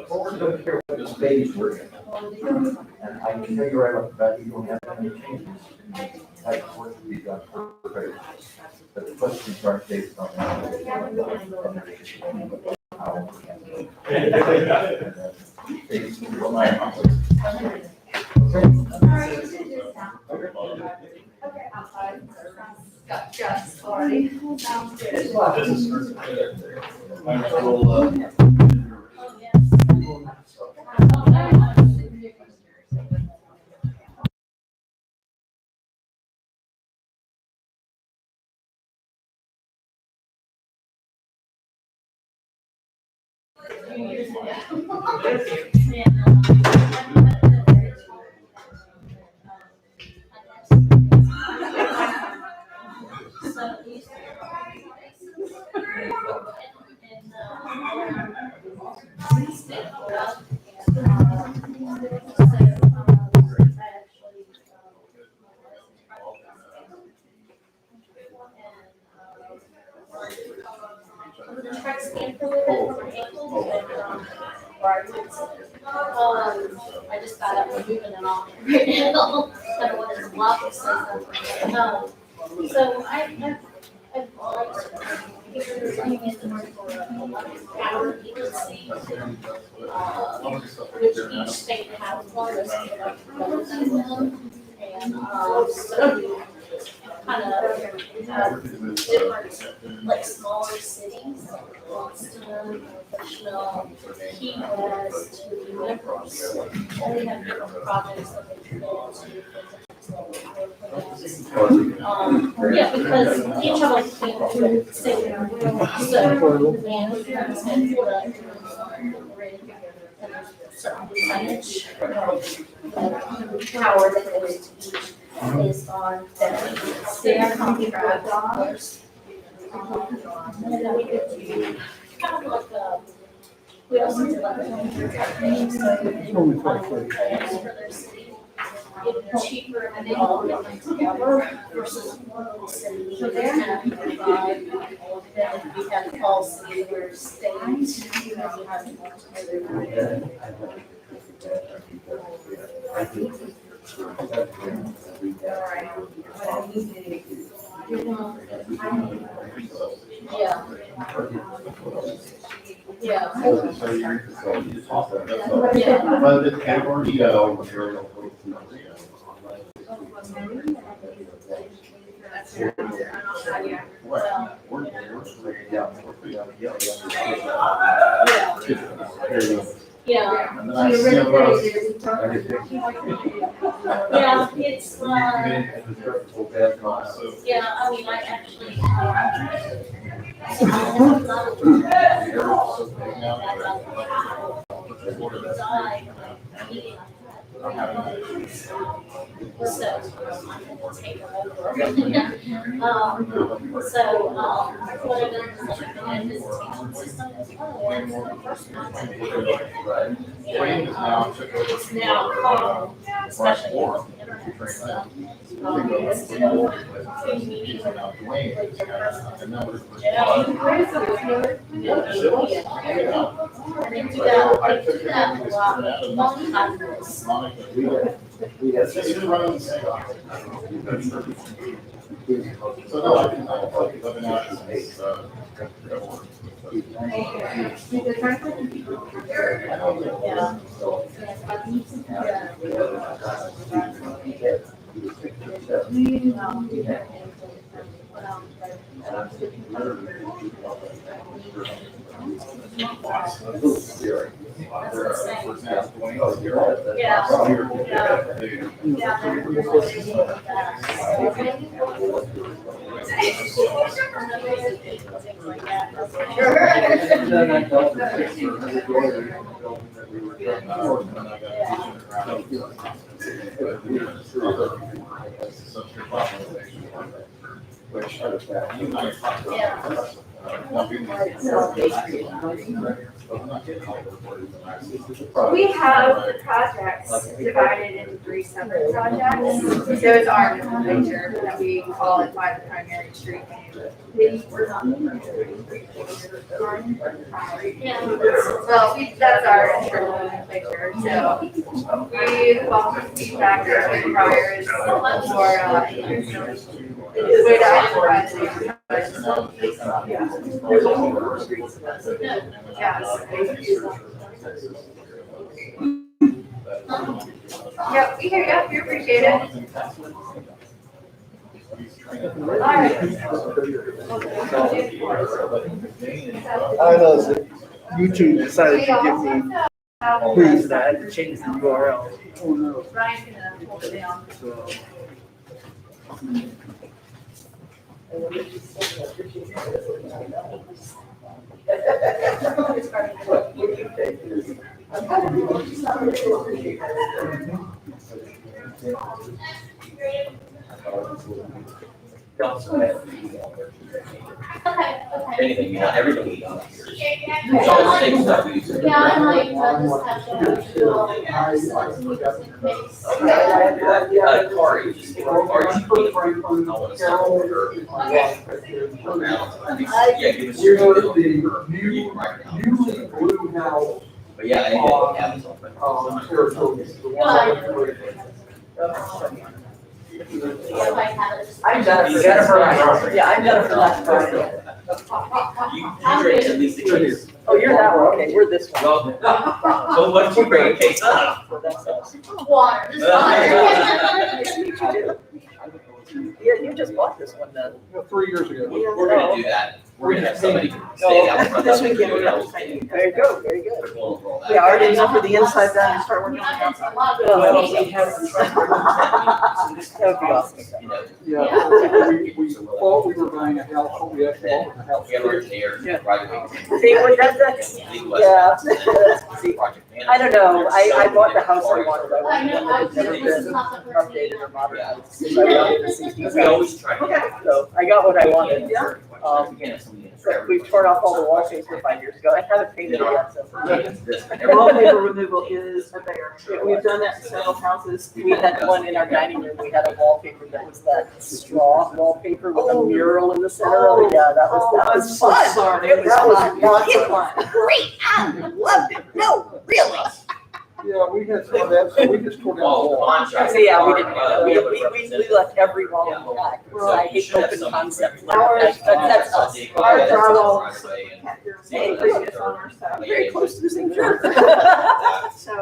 The stage version. And I can tell you right off the bat, you don't have any changes. That's what to be done. But the questions aren't based on that. Got just already. Sounds good. I just got up and moving and all right now. Kind of what is blocked. So I've power agency, which each state has one, and so kind of different, like smaller cities, Boston, Nashville, Key West, Memphis, only have different projects that they can go to. Yeah, because each of us came to say, so, and certain percentage of power that goes to each based on their contract. And then we could do kind of like a, we also did like a type thing, so plans for their city. It's cheaper and they all get them together versus one city. So they're happy to provide, then we have all city where states, you know, you have to work together. Yeah. Yeah. Well, the category, Yeah. and then I see a road. Yeah, it's, yeah, I mean, I actually, so I have a lot what I've done is I've been in a visitation system as well. And for the first time, it's now called, especially with the internet stuff. It's still So no, I can, I've been out since, We have the projects divided into 3 separate projects. So it's our picture that we call it by the primary street name. Well, that's our internal picture, so we welcome feedback from Greenbriar's for, way to identify the neighborhood. Yep, we hear you, we appreciate it. Alright. I know, so YouTube decided to give me proof that I had to change the URL. Oh, no. Brian's gonna hold it down. So. Anything you want, everybody down here. It's all the same stuff we use. Yeah, I might just have to do all the Corey, just, Corey, I want to start with her. Yeah, give us your new right now. Newly blue house, But yeah, it happens on. Saratoga. I'm Jennifer. Yeah, I'm Jennifer last Friday. You drink at least a case. Oh, you're that one, okay, we're this one. Well, what did you bring a case of? So that's us. Water, just water. Nice to meet you too. Yeah, you just bought this one then. 3 years ago. We're gonna do that. We're gonna have somebody stay out front. This weekend we're gonna. Very good, very good. Yeah, I already know for the inside then and start working on the outside. Well, we have. That would be awesome. You know, Yeah, we thought we were buying a house, but we actually bought a house. we have our engineer right away. See, what that's, yeah. See, I don't know, I bought the house I wanted, it's never been updated or modernized. Since I bought it in the 60s. We always try. Okay, so I got what I wanted. Again, if somebody has We tore off all the wallpaper 5 years ago. I haven't painted it yet, so. this, Wallpaper removal is a bear. We've done that in several houses. We had one in our dining room. We had a wallpaper that was that straw wallpaper with a mural in the center of it. Yeah, that was fun. sorry. That was lots of fun. Great, I loved it. No, really. Yeah, we had some of that, so we just tore down the well, wall. contract. So yeah, we didn't, we left every wall intact. Because I hate open concepts like that. That's us. Our That's us. drywall. Hey, Previous owner, so. very close to the same church. So,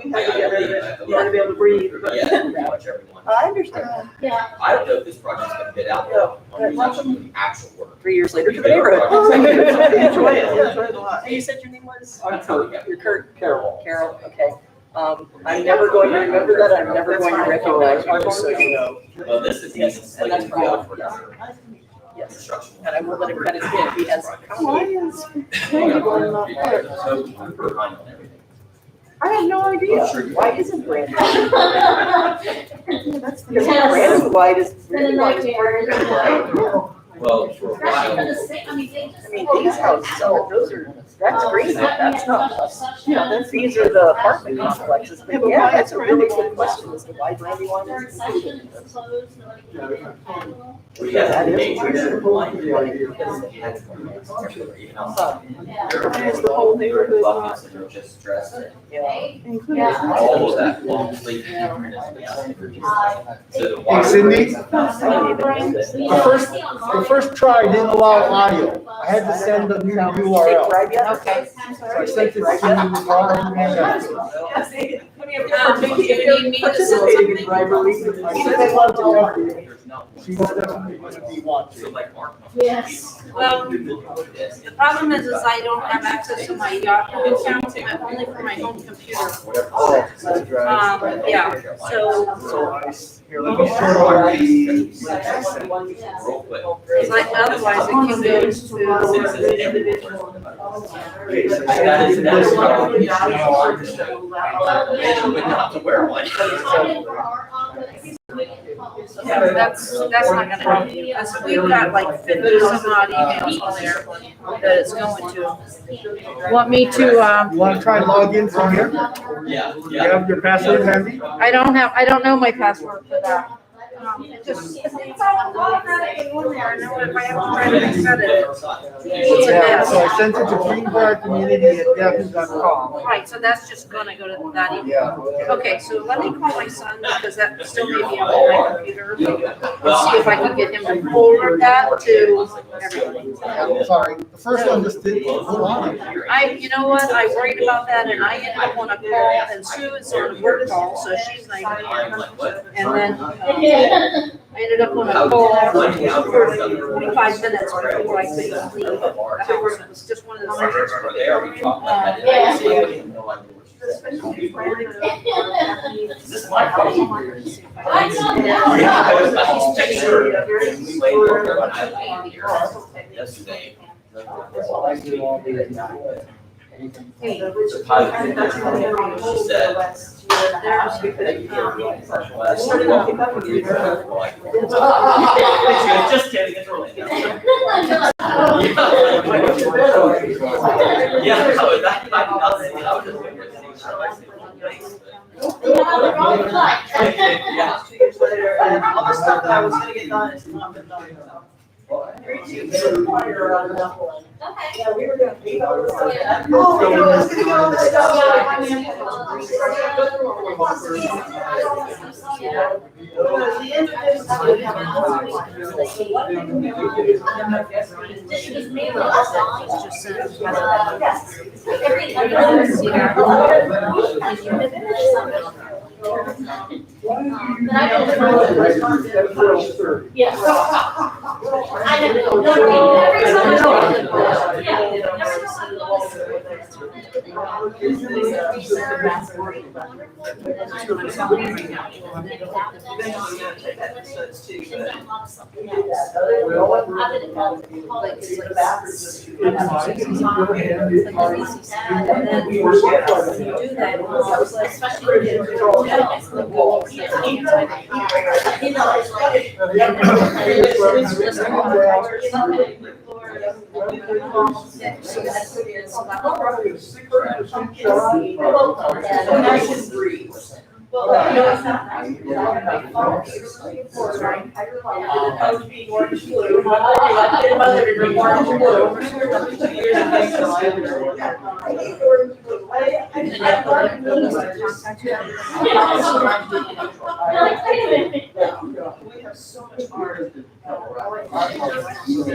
we had to get rid of it, we had to be able to breathe, but. Yeah, pretty much everyone. I understand. Yeah. I don't know if this project's gonna get out there when we actually do the actual work. 3 years later to the neighborhood. Enjoy it, enjoy it a lot. You said your name was? I'm Kurt. You're Kurt. Carol. Carol, okay. I'm never going to remember that, I'm never going to recognize you, just so you know. Well, this is, yes, And that's like, for Yes, construction. and I will let him credit him, he has. Why is Brandywine not there? So I'm behind on everything. I had no idea. I'm sure you- Why isn't Brandon? That's Because Yes. Brandon White is. Been a nightmare. Well, for a Especially for while, the state, I mean, they just. I mean, these houses, those are, that's green, that's not us. Yeah, these are the apartment complexes, but yeah, that's a really good question as to why Brandywine Third is session, included. it's closed, nobody can. we have That is major. wonderful. Even outside. Yeah. Is the whole neighborhood not- Buckets and they're just dressed in. Yeah. Including. Yeah. All of that long sleeve. So the water. Cindy? The first try didn't allow audio. I had to send a new URL. Okay. So I sent it to Ron and If you need Participating in bribery. they love to everything. She doesn't want to be wanted. So like Mark. Yes. Well, the problem is I don't have access to my Yahoo account, but only for my home computer. Oh, that's right. Yeah, so, So here, let me show you the. Real quick. because otherwise it can go to, Since it's individual. That is, that is not an issue. And you wouldn't have to wear one. Yeah, that's not gonna help you, because we've got like 50 some odd emails on there that it's going to. Want me to, You wanna try log in from here? Yeah, You have your password handy? I don't know my password for that. It's all automatic in one there, I know if I have to try to reset it. It's a Yeah, mess. so I sent it to Greenbriar Community at yahoo.com. Right, so that's just gonna go to that email. Yeah. Okay, so let me call my son, because that still may be on my computer. Let's see if I can get him to forward that to everybody. Yeah, sorry, the first one just didn't, hold on. You know what, I worried about that, and I ended up on a call, and Sue is on a work call, so she's not even here. And then, I ended up on a call for 45 minutes before I could leave the house. It was just one of those things. Is this my phone? Yesterday. Hey, She said. Just kidding, it's really. Yeah, I was just yeah. 2 years later, and all the stuff that I was gonna get done is not been done, so. Yeah, we were gonna pay all this stuff. Oh, you know, let's get all this stuff. The end of this. Yes. I know. No, every time I go.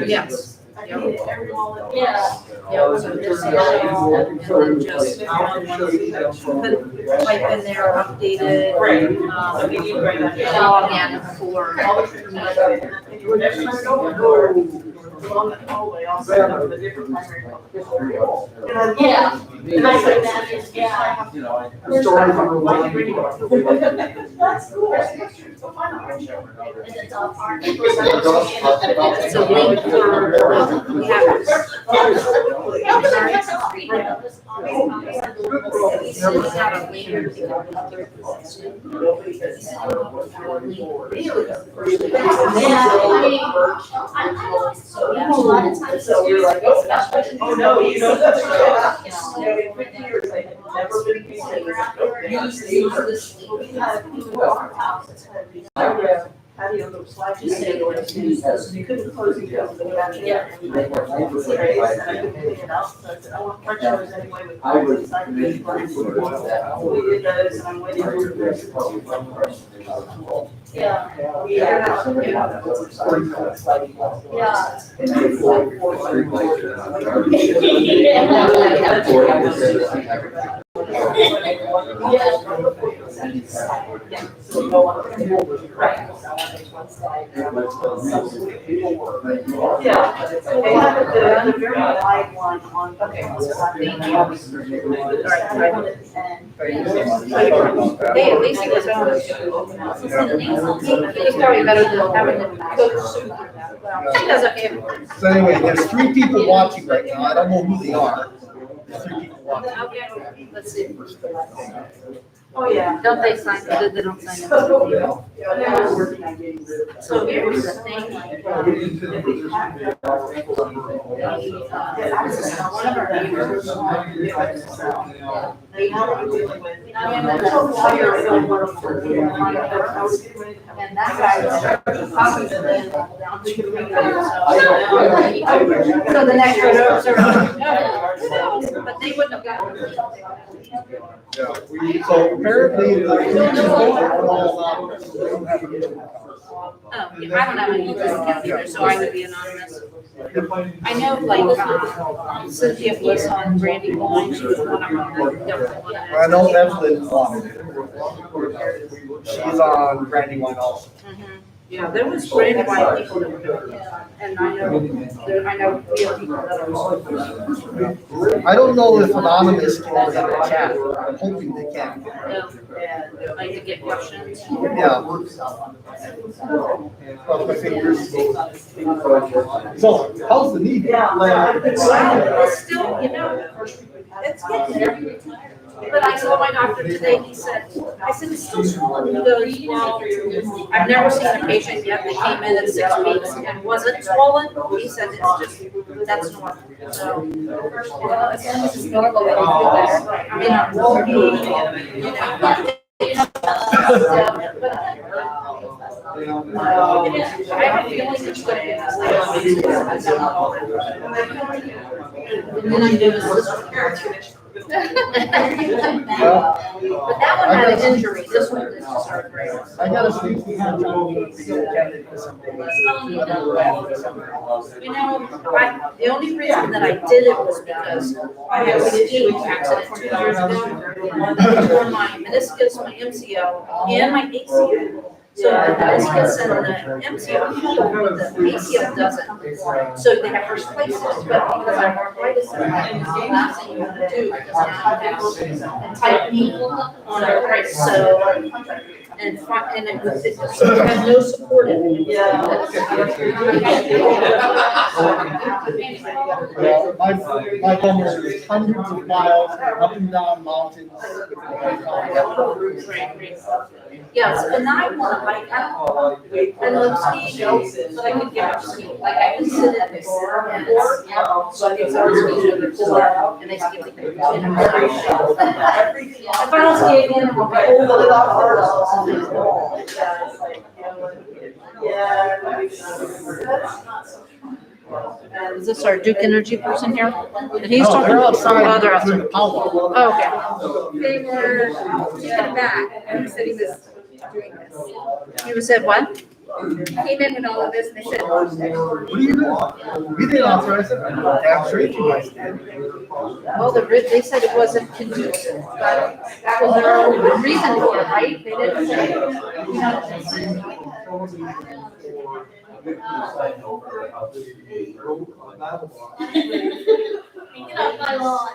Yes. Yeah. Yeah, so just, and then just, type in there, updated, log in for. Along the hallway, also have the different primary focus. Yeah. And I could imagine, yeah. That's cool. And it's all part of. It's a link for, A lot of times. So we're like, especially. oh, no, you know, that's right. You know, You know, in 50 years, I had never been to Use this. We had people at our house that had these patio, those sliding doors. You couldn't close each other, but back there. And I couldn't clean it out, so I said, I want part doors anyway with. I would inside make the front. sure that. We did those, and I'm waiting for. Yeah. Yeah. Yeah. Yeah, they have the very wide one on. Okay. hey, at least he was on. He's probably better than having to cook soup. Well, he does okay. So anyway, there's 3 people watching right now, I don't know who they are. There's 3 people Okay, let's see. Oh, yeah. Don't they sign, they don't sign it? So here's the thing. One of our neighbors. And that guy was probably down to. So the next road over, but they wouldn't have gotten. So apparently, the Oh, yeah, I don't have any account either, so I would be anonymous. I know, like, Cynthia was on Brandy Line, she was one of them, definitely one of I know Evelyn's on it. She's on Branding Line also. Yeah, there was Brandy Line people that were doing it, and I know we have people that are. I don't know if Anonymous can open up a chat. I'm hoping they can. Like to get questions. Yeah. Cross my fingers. So, how's the knee? It's still, it's getting there. But I saw my doctor today, he said, I said, it's still swollen. He goes, well, I've never seen a patient yet that came in at 6 weeks and wasn't swollen. He said, it's just, that's normal. So, As long as it's normal, then you feel better. I mean, I'm walking, I have a feeling it's going to be this later. And then I do this. But that one had an injury, this one is just surgery. I gotta speak to him. For some days. The only reason that I did it was because I had a skiing accident 2 years ago. I tore my meniscus, my MCL, and my ACL. So the meniscus and the MCL heal, but the ACL doesn't. So they have first places, but because I have arthritis, the last thing you want to do is now have a tight knee on a right, so. And it had no support in it. My bummer is hundreds of miles up and down mountains. Yes, and I want to, like, I love skiing, but I could get up skiing, like, I can sit in the car and so I can start skiing and pull out, and they skip the. If I don't ski again, I'm gonna be over the hard. Is this our Duke Energy person here? And he's No, talking. they're outside. Oh, they're outside. Oh, Okay. They were in the back, and said he was doing this. You said what? Came in with all of this, and they said, what are you doing? We didn't authorize it. Damn straight you guys did. Well, they said it wasn't conducive, but that was their own reason for it, right? They didn't say, get off my lawn.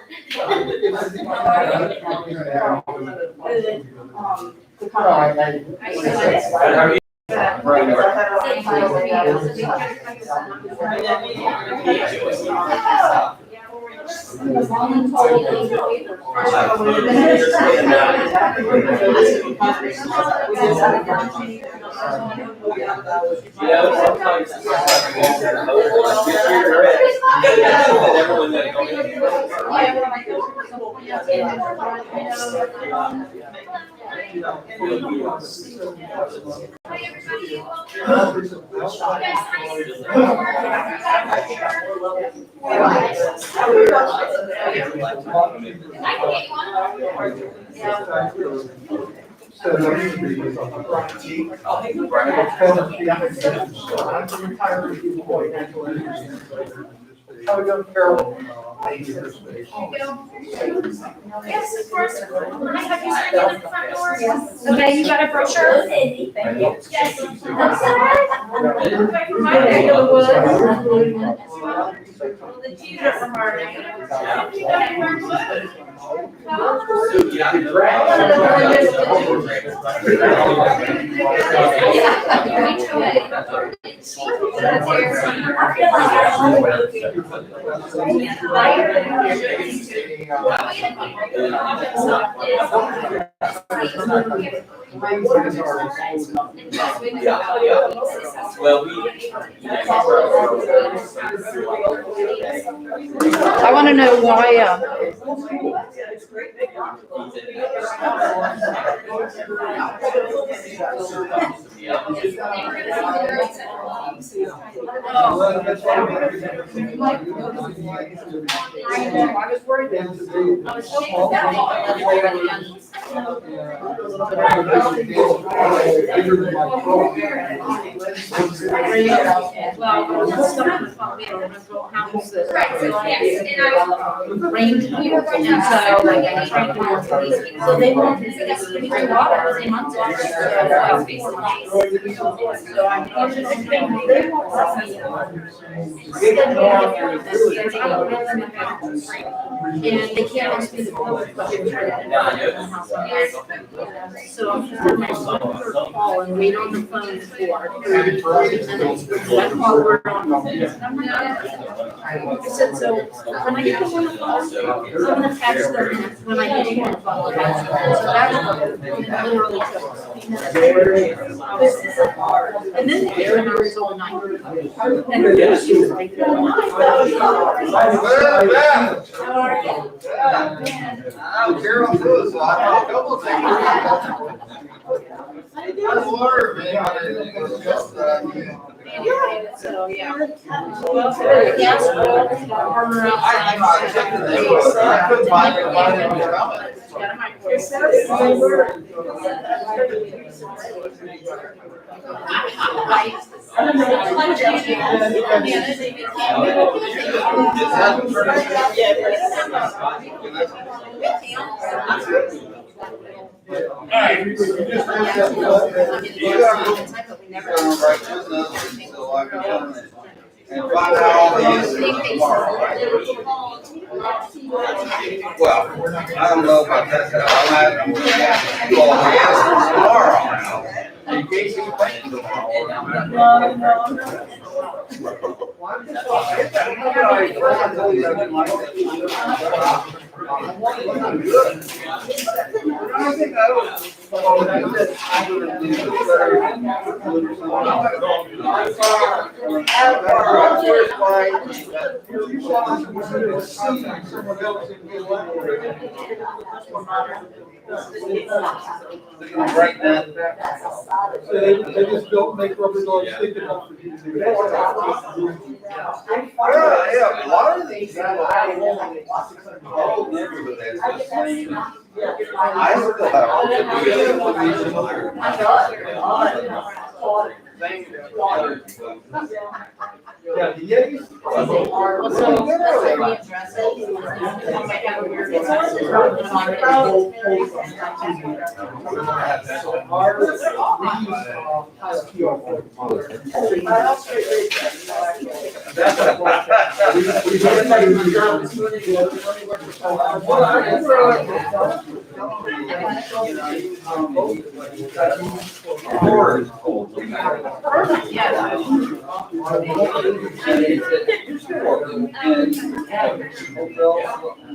How we doing, Carol? Yes, of course. I have you sign in at the front door. Okay, you got a brochure? Yes. My neck of the woods. The teacher from our neck. You got it, Mark? Well, I want to know why, I was worried. I was hoping rained here, and so like I tried to work for these people. So they won't, it's pretty good water, they months water. So I they won't let me. And they can't ask me to go, but they're trying to. So I'm just on my phone for a call and wait on the phone for. I call her on. I said, so when I get to one of those, I'm gonna text them when I get to one of those. So that's literally took. And then they get an hours overnight. And she was like, how are you? I'm Carol Lewis, I have a couple of things. I water, man. So, yeah. Well, gas oil, burner outside. I checked the name, I couldn't find it, Got a microwave. And find out all the answers tomorrow. Well, I don't know about that, I'll have you all the answers tomorrow. In case you think right then. So they just don't make rubber dogs stick enough for you to do that. Yeah, a lot of these guys, oh, never with that. I still have. Thank you. Yeah, the Yetis. I don't know,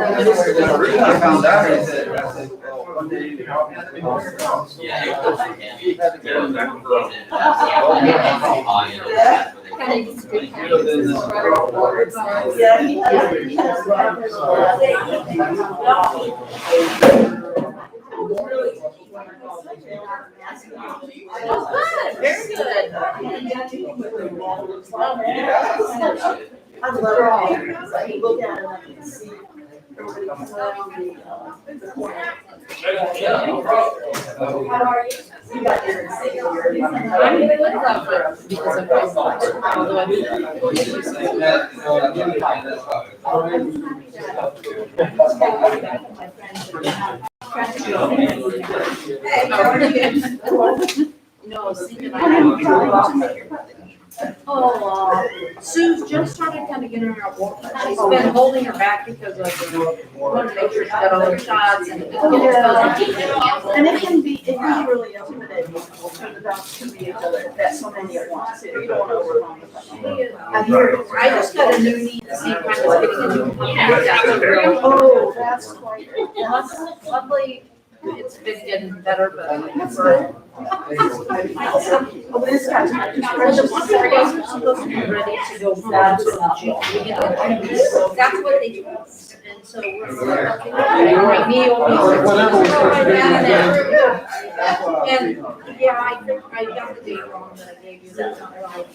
I just The reason I found out is that, I said, well, one day. I love it, because I can look at it and I can see everybody around me. How are you? You got your safety. I'm in the club because of my son. Although Hey, how are you? No, see, Sue's just started kind of getting her walk. She's been holding her back because of, wanted to make sure she got all her shots and. And it can be really intimidating when the dogs can be each other, that's so many at once, you don't want to overwhelm the puppy. I hear, I just got a new knee, the same kind of getting into. Oh, that's quite. Luckily, it's been getting better, but. Oh, this guy's not just. The days are supposed to be ready to go back to the gym. That's what they told us. And so we're like, okay, my knee will be. And, yeah, I think I got the date wrong that I gave you, that's not right.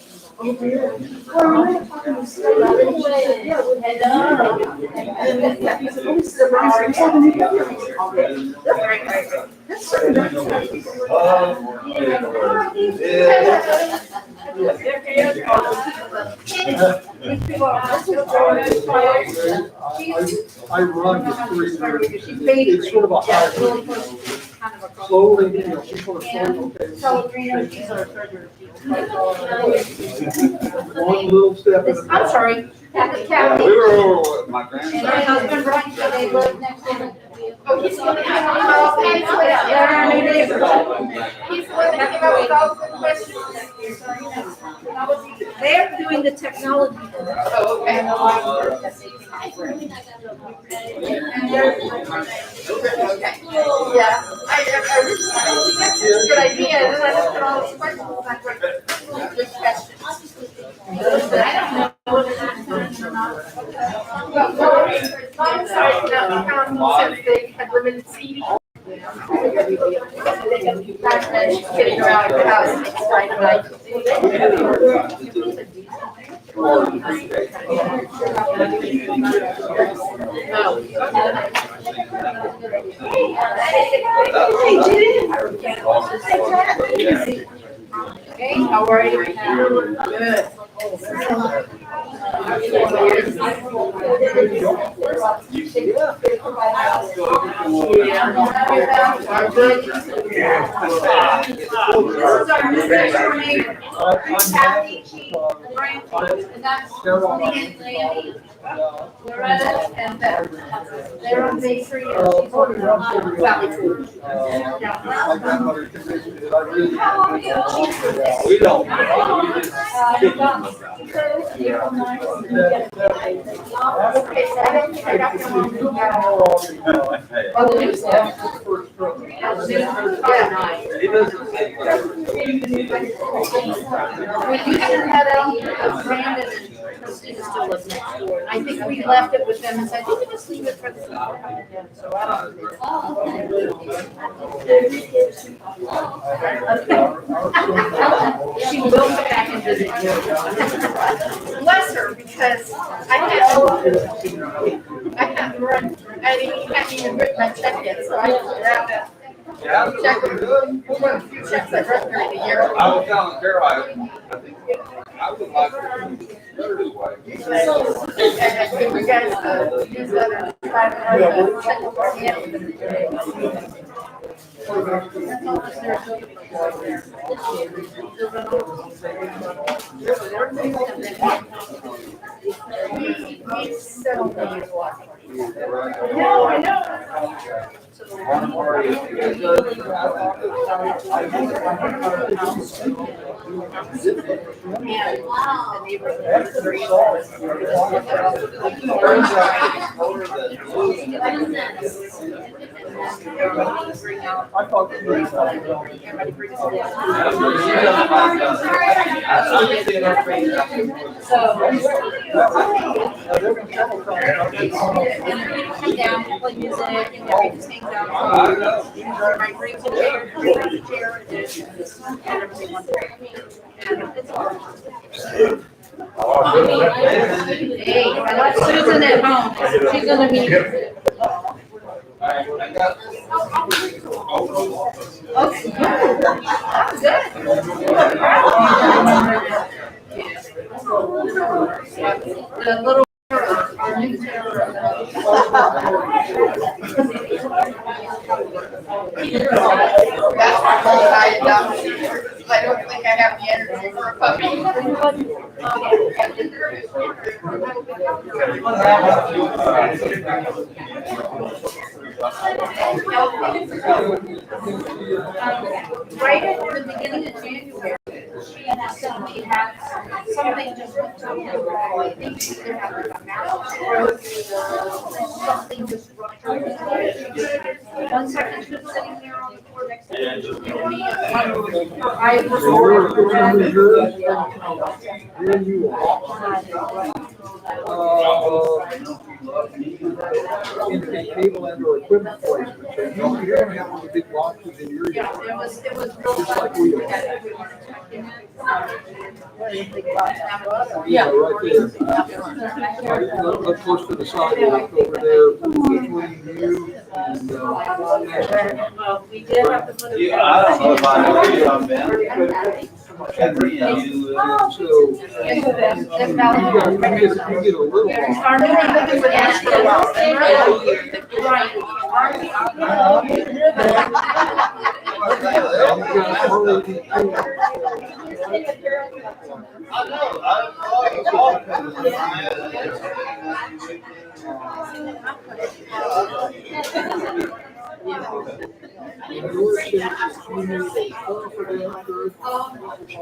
I run the 3 years. It's sort of a high, slowly, you know, people are slowly, one little step at a time. I'm sorry, Kathy. Yeah, we were over with my And my grandson. husband, Brian, so they live next door. Oh, he's going to They're our new neighbors. He's going to give us thousands of questions. They're doing the technology. Oh, okay. Yeah, that's a good idea, and then I looked at all these questions, and I was like, good questions. But I don't know whether that's going or not. But Mom decided not to come since they had limited seating. Back then, she's getting around the house, and it's kind of like. Okay, how are you? Good. This is our new next door neighbor. Kathy, she, Brian, and that's Landy, Loretta, and Beth. They're on bakery, and she's on Valley Food. My grandmother convinced me that I really. We don't. Okay, so I don't think I got your mom. Oh, the new stuff. He doesn't say. We used to have Brandon and Christina still live next door. And I think we left it with them and said, you can just leave it for the summer. So I don't know. She will come back and visit you. Bless her, because I can't run, I can't even rip my check yet, so I have to Yeah, check we're good. one of the few checks I've written during the year. I was telling Carol, I think, I would like to third way. And if you guys use that or try to check it for me. We so many water. No, I know. One more is I thought you were. Come down, play music, and everybody just hangs out. Everybody brings a chair, and everybody wants to. And it's all. Hey, I like Susan at home, she's gonna be. Okay, good. The little. Our new terror. That's why I adopted. Like, have the energy for a puppy. Right at the beginning of January, she suddenly had something just went to her. I think she could have like a mouth stroke, something just rushed her. One second she was sitting there on the floor next to me. I was Here you are. In cable and or equipment placement, so you're gonna have one of the big boxes in your Yeah, yard. it was Just real like fun. we are. Yeah, right there. Up close to the sidewalk over there between you and, Well, we did have to put it. Yeah, I don't know if I know you on that. Every, so, you get a little box. Our new living with us for a while. Right.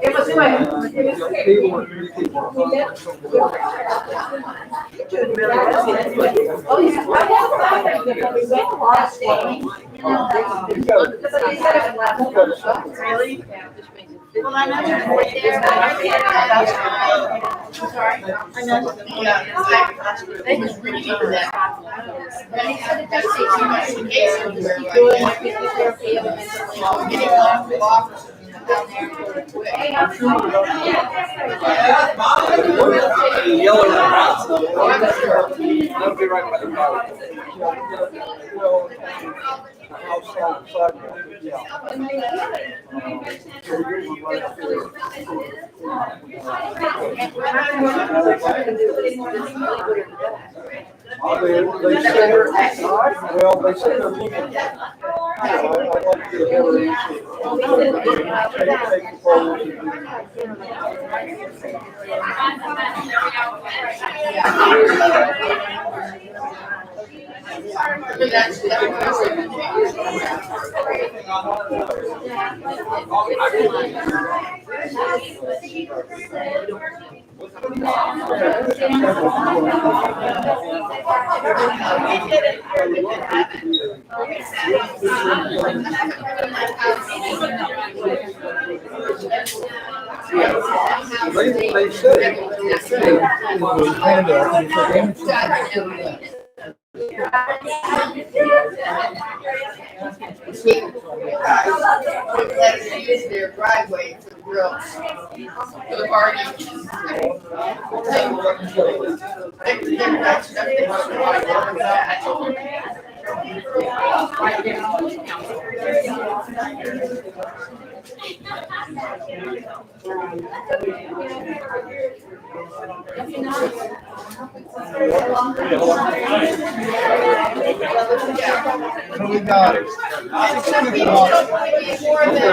It was Oh, yeah. We went last day. Really? Well, I know you're right there. Sorry. They just really do that. But he said it does take too much in case you just keep doing it, because they're failing mentally. Getting off the office. Down there really quick. Yelling at us. I'll be right by the car. Outside, sidewalk, yeah. They said, well, they said they're looking at it. I'd like to get a better answer. Take the photos They said it was handout, and it's Use their driveway for the grills, for the barbecues. We got it. Some people don't want to be more than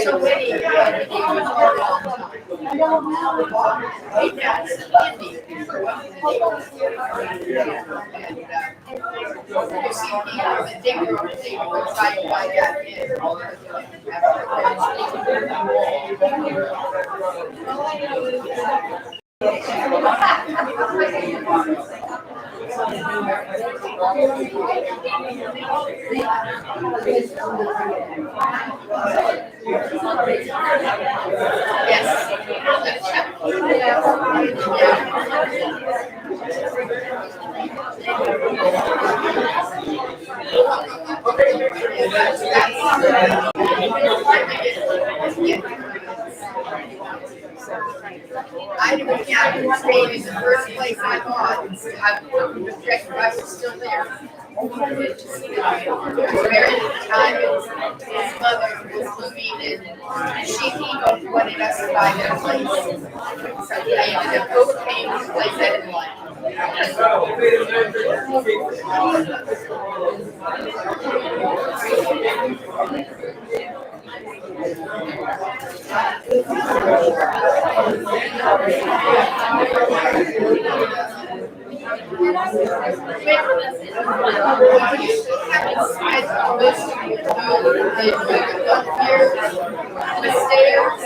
so many. I Yeah, in the first place I bought, I was rejected, I was still there. Very time, his mother was moving and he both wanted us to buy their place. So they ended up both paying the place they didn't like. The stairs,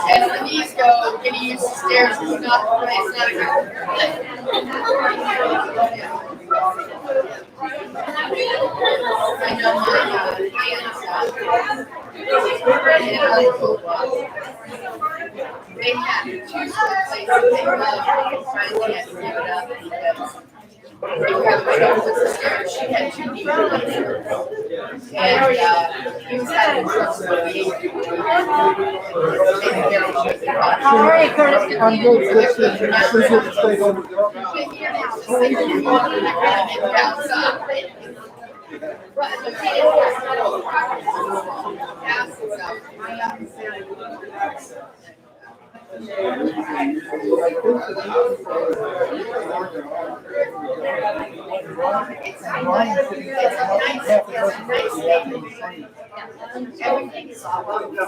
and when these go, can you use the stairs? It's not a good. I know my they had to choose the place that they loved, and finally had to give it up because she had two people. And he was having trouble with the How are you, Curtis? I'm good, Kristen. Appreciate the stay over Everything is all I work with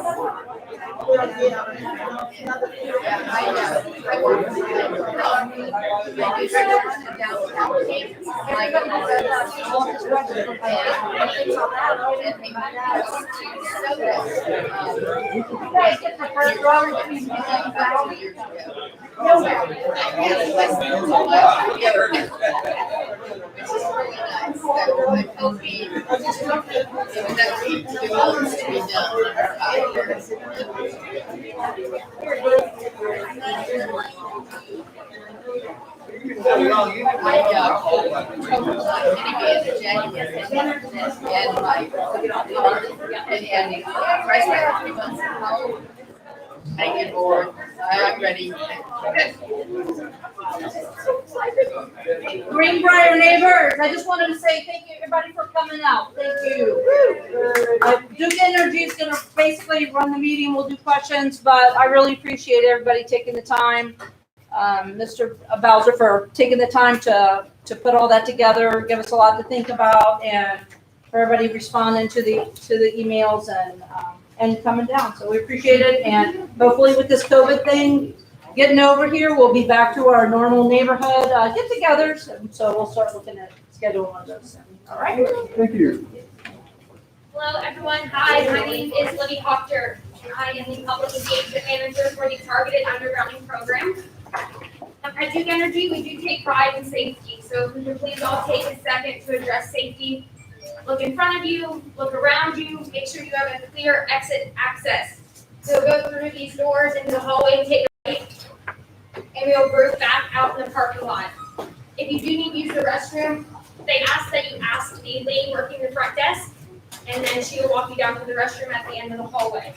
I get bored. I'm ready. Greenbriar neighbors, I just wanted to say thank you everybody for coming out. Thank you. Duke Energy is going to basically run the meeting. We'll do questions, but I really appreciate everybody taking the time. Mr. Bowser for taking the time to put all that together, give us a lot to think about, and for everybody responding to the emails and coming down. So we appreciate it, and hopefully with this COVID thing getting over here, we'll be back to our normal neighborhood get-togethers, and so we'll start looking at scheduling one of those soon. All right. Thank you. Hello, everyone. Hi, my name is Libby Hofter. I am the Public Engagement Manager for the Targeted Undergrounding Program. At Duke Energy, we do take pride in safety, so if we could please all take a second to address safety. Look in front of you, look around you, make sure you have a clear exit access. So go through these doors into the hallway, take a right, and we'll group back out in the parking lot. If you do need to use the restroom, they ask that you ask a lady working the front desk, and then she will walk you down to the restroom at the end of the hallway.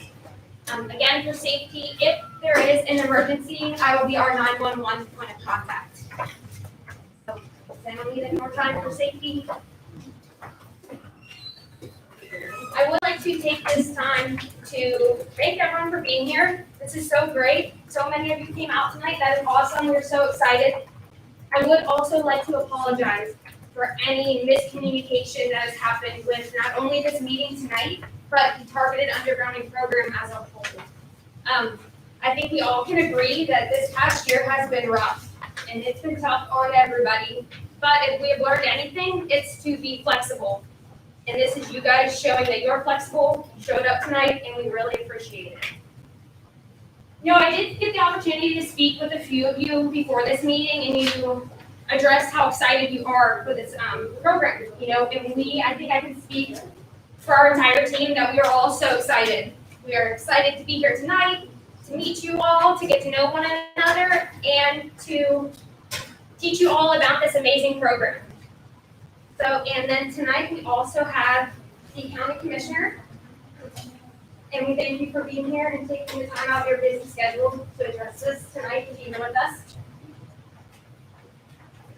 Again, for safety, if there is an emergency, I will be our 911 point of contact. So, does anyone need any more time for safety? I would like to take this time to thank everyone for being here. This is so great. So many of you came out tonight. That is awesome. We're so excited. I would also like to apologize for any miscommunication that has happened with not only this meeting tonight, but the targeted undergrounding program as a whole. I think we all can agree that this past year has been rough, and it's been tough on everybody. But if we have learned anything, it's to be flexible. And this is you guys showing that you're flexible, showed up tonight, and we really appreciate it. You know, I did get the opportunity to speak with a few of you before this meeting, and you addressed how excited you are for this program. You know, and I think I can speak for our entire team that we are all so excited. We are excited to be here tonight, to meet you all, to get to know one another, and to teach you all about this amazing program. So, and then tonight we also have the county commissioner And we thank you for being here and taking the time out of your busy schedule to address this tonight and being with us.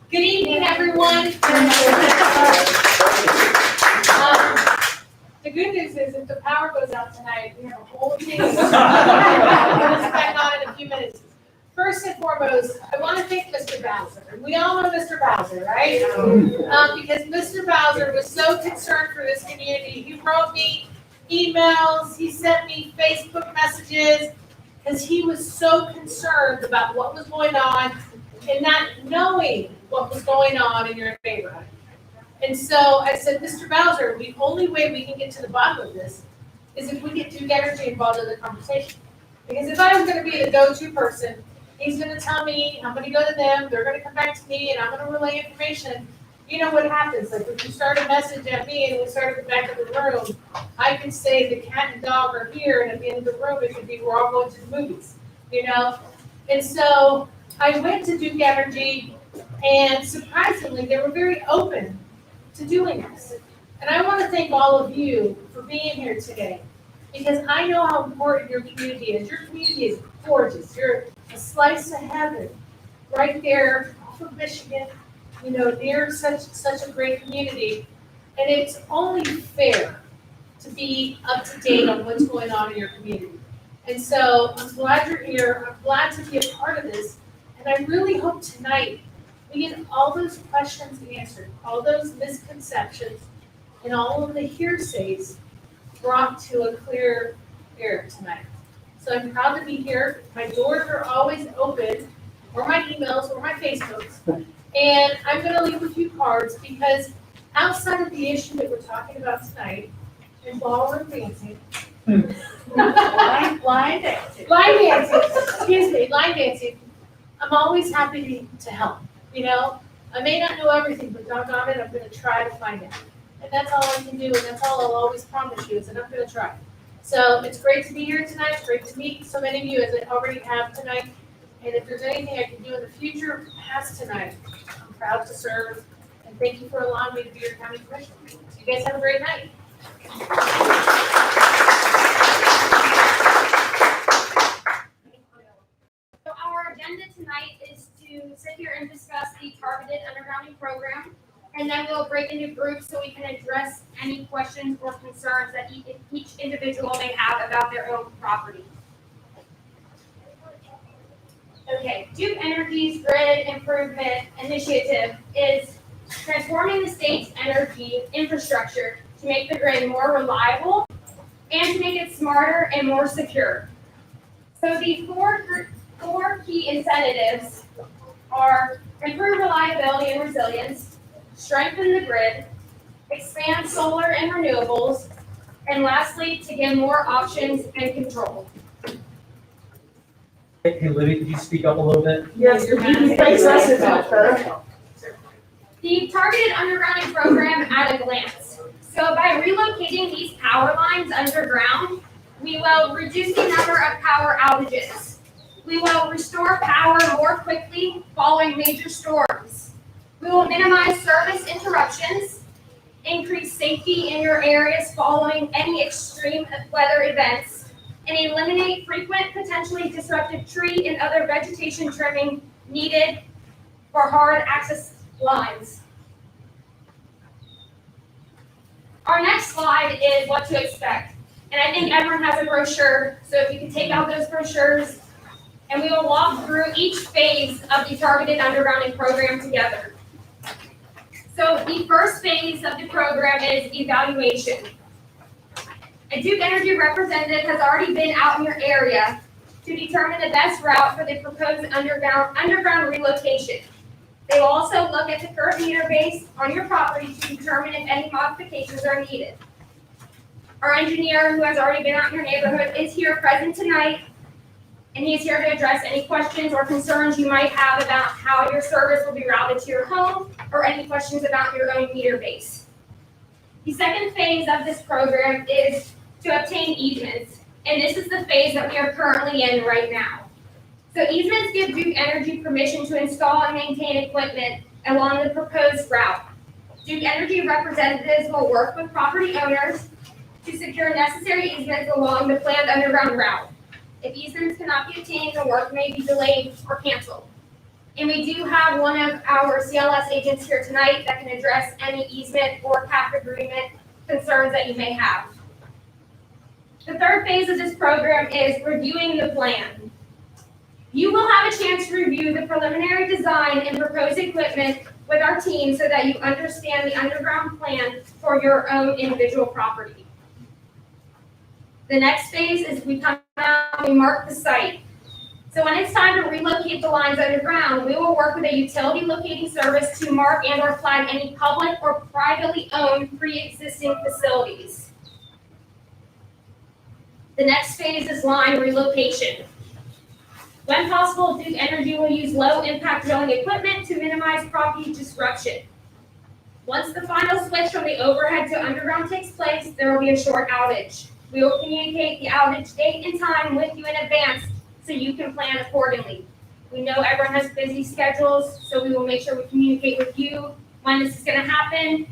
Good evening, everyone. The good news is if the power goes out tonight, we have a whole team. We're gonna spend on it in a few minutes. First and foremost, I want to thank Mr. Bowser. We all know Mr. Bowser, right? Because Mr. Bowser was so concerned for this community. He wrote me emails, he sent me Facebook messages, because he was so concerned about what was going on and not knowing what was going on in your neighborhood. And so I said, Mr. Bowser, the only way we can get to the bottom of this is if we get Duke Energy involved in the conversation. Because if I was going to be the go-to person, he's going to tell me, I'm going to go to them, they're going to come back to me, and I'm going to relay information. You know what happens? Like if you start a message at me and we start at the back of the room, I can say the cat and dog are here, and at the end of the room, it could be we're all going to the movies, you know? And so I went to Duke Energy, and surprisingly, they were very open to doing this. And I want to thank all of you for being here today, because I know how important your community is. Your community is gorgeous. You're a slice of heaven right there off of Michigan, you know, near such a great community. And it's only fair to be up to date on what's going on in your community. And so I'm glad you're here. I'm glad to be a part of this. And I really hope tonight we get all those questions answered, all those misconceptions, and all of the hearsays brought to a clear air tonight. So I'm proud to be here. My doors are always open, or my emails, or my Facebooks. And I'm going to leave a few cards because outside of the issue that we're talking about tonight, in ballroom dancing, Line dancing. line dancing, I'm always happy to help. You know, I may not know everything, but doggone it, I'm going to try to find it. And that's all I can do, and that's all I'll always promise you is that I'm going to try. So it's great to be here tonight. It's great to meet so many of you as I already have tonight. And if there's anything I can do in the future past tonight, I'm proud to serve. And thank you for allowing me to be your county commissioner. So you guys have a great night. So our agenda tonight is to sit here and discuss the targeted undergrounding program, and then we'll break into groups so we can address any questions or concerns that each individual may have about their own property. Okay, Duke Energy's grid improvement initiative is transforming the state's energy infrastructure to make the grid more reliable and to make it smarter and more secure. So the four key incentives are improve reliability and resilience, strengthen the grid, expand solar and renewables, and lastly, to give more options and control. Hey, Libby, could you speak up a little bit? Yes, your face us is much better. The targeted undergrounding program at a glance. So by relocating these power lines underground, we will reduce the number of power outages. We will restore power more quickly following major storms. We will minimize service interruptions, increase safety in your areas following any extreme weather events, and eliminate frequent, potentially disruptive tree and other vegetation trimming needed for hard access lines. Our next slide is what to expect. And I think everyone has a brochure, so if you can take out those brochures, and we will walk through each phase of the targeted undergrounding program together. So the first phase of the program is evaluation. A Duke Energy representative has already been out in your area to determine the best route for the proposed underground relocation. They will also look at the current meter base on your property to determine if any modifications are needed. Our engineer, who has already been out in your neighborhood, is here present tonight, and he is here to address any questions or concerns you might have about how your service will be routed to your home, or any questions about your own meter base. The second phase of this program is to obtain easements, and this is the phase that we are currently in right now. So easements give Duke Energy permission to install and maintain equipment along the proposed route. Duke Energy representatives will work with property owners to secure necessary easements along the planned underground route. If easements cannot be obtained, the work may be delayed or canceled. And we do have one of our CLS agents here tonight that can address any easement or CAP agreement concerns that you may have. The third phase of this program is reviewing the plan. You will have a chance to review the preliminary design and proposed equipment with our team so that you understand the underground plan for your own individual property. The next phase is we come out and we mark the site. So when it's time to relocate the lines underground, we will work with a utility locating service to mark and or flag any public or privately owned pre-existing facilities. The next phase is line relocation. When possible, Duke Energy will use low-impact drilling equipment to minimize property disruption. Once the final switch from the overhead to underground takes place, there will be a short outage. We will communicate the outage date and time with you in advance so you can plan accordingly. We know everyone has busy schedules, so we will make sure we communicate with you when this is going to happen.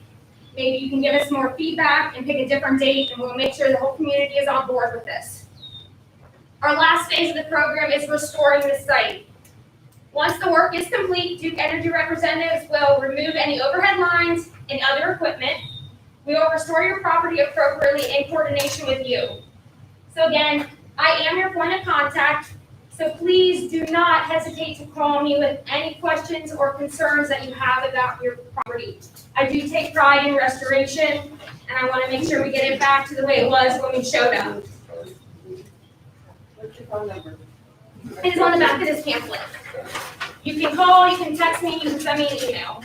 Maybe you can give us more feedback and pick a different date, and we'll make sure the whole community is on board with this. Our last phase of the program is restoring the site. Once the work is complete, Duke Energy representatives will remove any overhead lines and other equipment. We will restore your property appropriately in coordination with you. So again, I am your point of contact, so please do not hesitate to call me with any questions or concerns that you have about your property. I do take pride in restoration, and I want to make sure we get it back to the way it was when we showed up. What's your phone number? It is on the back of this pamphlet. You can call, you can text me, you can send me an email.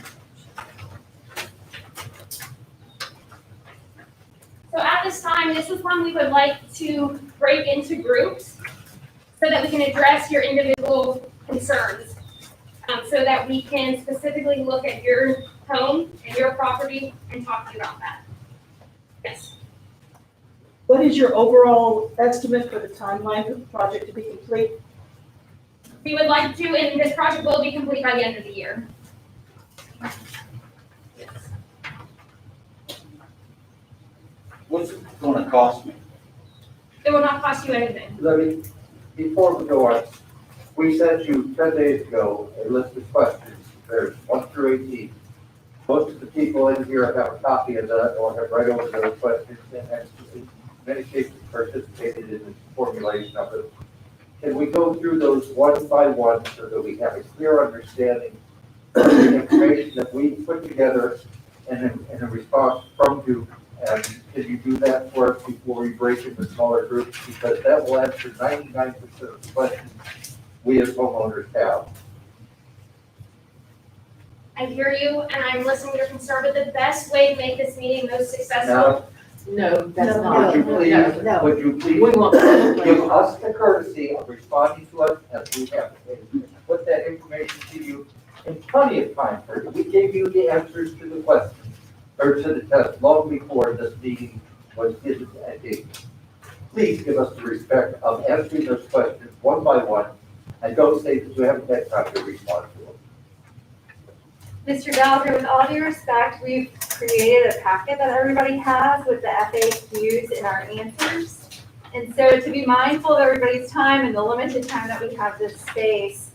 So at this time, this is when we would like to break into groups so that we can address your individual concerns, so that we can specifically look at your home and your property and talk to you about that. Yes. What is your overall estimate for the timeline for the project to be complete? We would like to, and this project will be complete by the end of the year. What's it gonna cost me? It will not cost you anything. Libby, before we go on, we sent you 10 days ago a list of questions. There's 1 through 18. Most of the people in here have a copy of that or have read over those questions and in many cases participated in the formulation of it. Can we go through those one by one so that we have a clear understanding of the information that we put together and a response from you? And can you do that for us before we break into smaller groups? Because that will answer 99% of the questions we as homeowners have. I hear you, and I'm listening to your concern, but the best way to make this meeting most successful. No, that's No, not. Would you please We want give us the courtesy of responding to us as we have put that information to you in plenty of time. We gave you the answers to the questions, or to the test long before this meeting was given at date. Please give us the respect of answering those questions one by one, and don't say that you haven't had time to respond to them. Mr. Gallagher, with all due respect, we've created a packet that everybody has with the FAQs and our answers. And so to be mindful of everybody's time and the limited time that we have this space,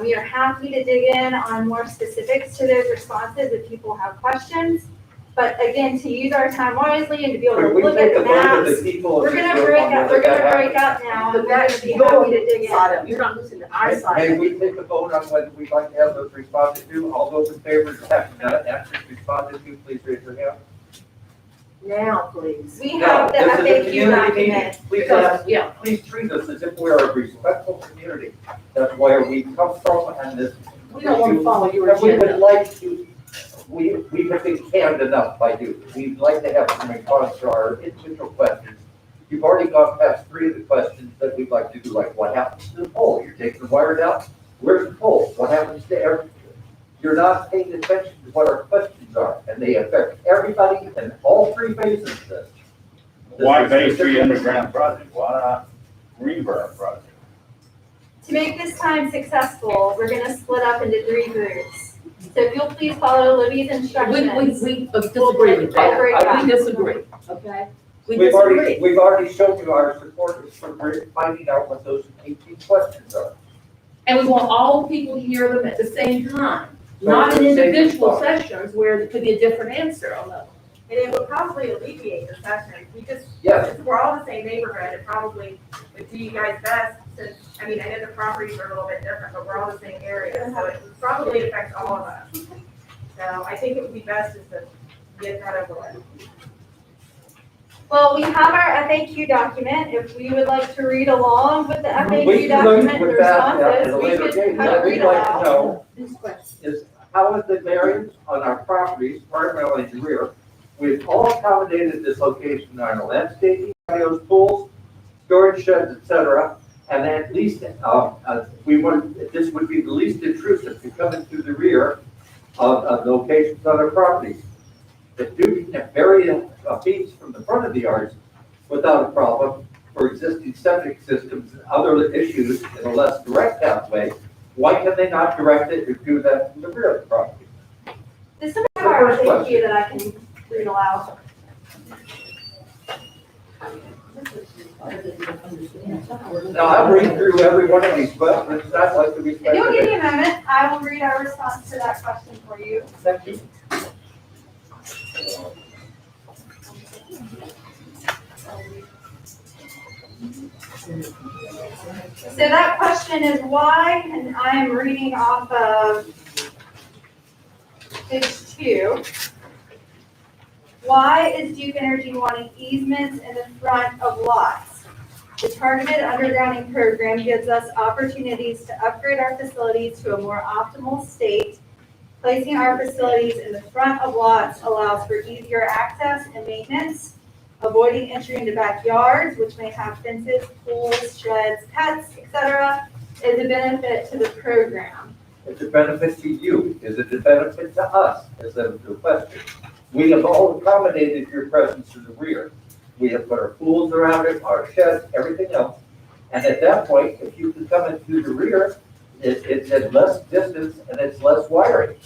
we are happy to dig in on more specifics to those responses if people have questions. But again, to use our time wisely and to be able to look at the maps, we're gonna break up now, and we're gonna be happy to dig in. You're not listening to our May side. we take a vote on whether we'd like to have those responded to? All those in favor of having that answers responded to, please raise your hand. Now, please. We Now, have the this is a FAQ community meeting. document. Please, Yeah. please treat us as if we are a respectful community. That's where we come from and this. We don't want to follow your And we would agenda. like to, we have been canned enough by you. We'd like to have some response to our individual questions. You've already gone past 3 of the questions that we'd like to do, like what happens to the pole? You're taking the wires out, where's the pole? What happens to everything? You're not paying attention to what our questions are, and they affect everybody in all 3 phases of this. Why Bay 3 underground project? Why not Greenbriar project? To make this time successful, we're gonna split up into 3 groups. So if you'll please follow Libby's instructions. We disagree with that. We disagree, okay? We We've disagree. already shown you our support for finding out what those 18 questions are. And we want all people to hear them at the same time, not in So it's the same individual response. sessions where there could be a different answer on them. And it would probably alleviate the session, Yes. since we're all in the same neighborhood, it probably would do you guys best, since, I mean, I know the properties are a little bit different, but we're all in the same area, so it would probably affect all of us. So I think it would be best just to get that over with. Well, we have our FAQ document. If we would like to read along with the We FAQ can document, the look with that at responses, a we later could date. kind What of we'd read like to aloud. know is how is the variance on our properties, primarily the rear, we've all accommodated this location in our landscaping, patios, pools, storage sheds, et cetera, and at least, this would be the least intrusive to come into the rear of locations on our properties. The duty to vary feet from the front of the yards without a problem for existing septic systems and other issues in a less direct pathway. Why can they not direct it or do that from the rear of the property? This is our FAQ that I can read aloud. Now, I'm reading through every one of these questions, I'd like to be If you'll give specific. me a moment, I will read our response to that question for you. Thank you. So that question is why, and I am reading off of page 2. Why is Duke Energy wanting easements in the front of lots? The targeted undergrounding program gives us opportunities to upgrade our facilities to a more optimal state. Placing our facilities in the front of lots allows for easier access and maintenance. Avoiding entry into backyards, which may have fences, pools, sheds, pets, etc., is a benefit to the program. It's a benefit to you, is it a benefit to us, is the question. We have all accommodated your presence in the rear. We have put our pools around it, our sheds, everything else. And at that point, if you can come into the rear, it's at less distance and it's less wiring.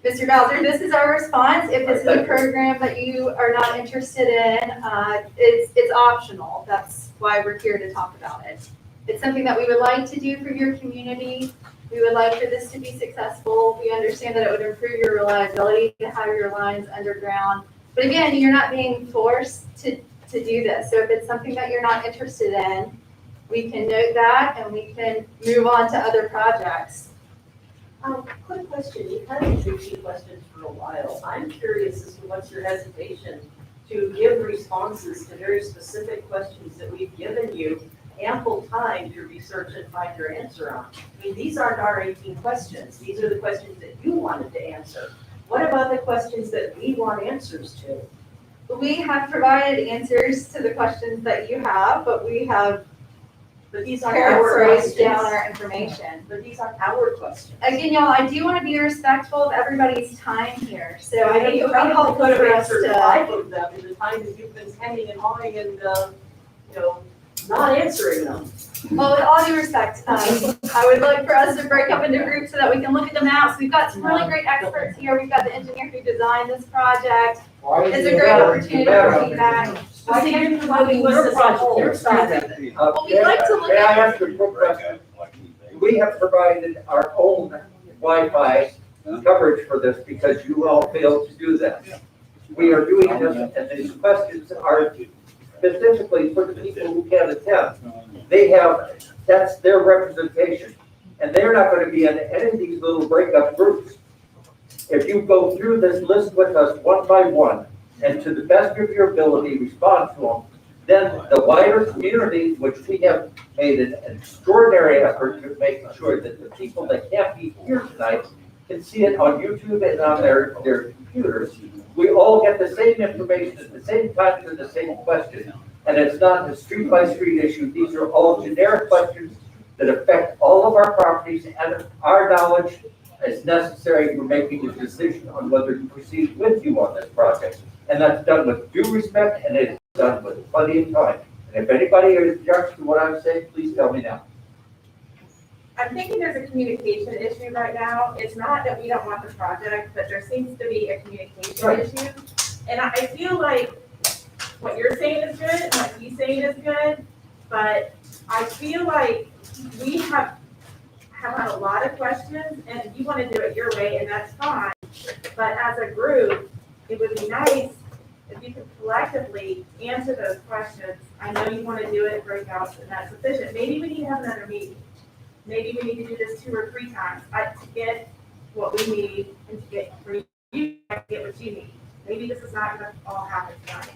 Mr. Bowser, this is our response. If this is a program that you are not interested in, it's optional. That's why we're here to talk about it. It's something that we would like to do for your community. We would like for this to be successful. We understand that it would improve your reliability to have your lines underground. But again, you're not being forced to do this. So if it's something that you're not interested in, we can note that and we can move on to other projects. Quick question, you've had these repeat questions for a while. I'm curious as to what's your hesitation to give responses to very specific questions that we've given you ample time to research and find your answer on. I mean, these aren't our 18 questions. These are the questions that you wanted to answer. What about the questions that we want answers to? We have provided answers to the questions that you have, but we have But these aren't our paraphrased down questions. our information. But these aren't our questions. Again, y'all, I do want to be respectful of everybody's time here, so I think it would be probably helpful could have for us answered to. 5 of them in the time that you've been hemming and hawing and, not answering them. Well, with all due respect, I would like for us to break up into groups so that we can look at the maps. We've got some really great experts here. We've got the engineer who designed this project. It's a great opportunity for feedback. Why can't you providing your project, your side of it? Well, we'd like to look May I at. ask a quick question? We have provided our own Wi-Fi coverage for this because you all failed to do that. We are doing this, and these questions are specifically for the people who can't attend. That's their representation, and they're not going to be in any of these little breakup groups. If you go through this list with us one by one, and to the best of your ability respond to them, then the wider community, which we have made an extraordinary effort to make sure that the people that can't be here tonight can see it on YouTube and on their computers. We all get the same information at the same time for the same question. And it's not a street by street issue. These are all generic questions that affect all of our properties, and our knowledge is necessary for making a decision on whether to proceed with you on this project. And that's done with due respect, and it's done with plenty of time. And if anybody objects to what I'm saying, please tell me now. I'm thinking there's a communication issue right now. It's not that we don't want the project, but there seems to be a communication Right. issue. And I feel like what you're saying is good, and what he's saying is good, but I feel like we have had a lot of questions, and you wanna do it your way, and that's fine. But as a group, it would be nice if you could collectively answer those questions. I know you wanna do it breakouts, and that's sufficient. Maybe we need to have another meeting. Maybe we need to do this 2 or 3 times, to get what we need and to get, for you to get what you need. Maybe this is not gonna all happen tonight.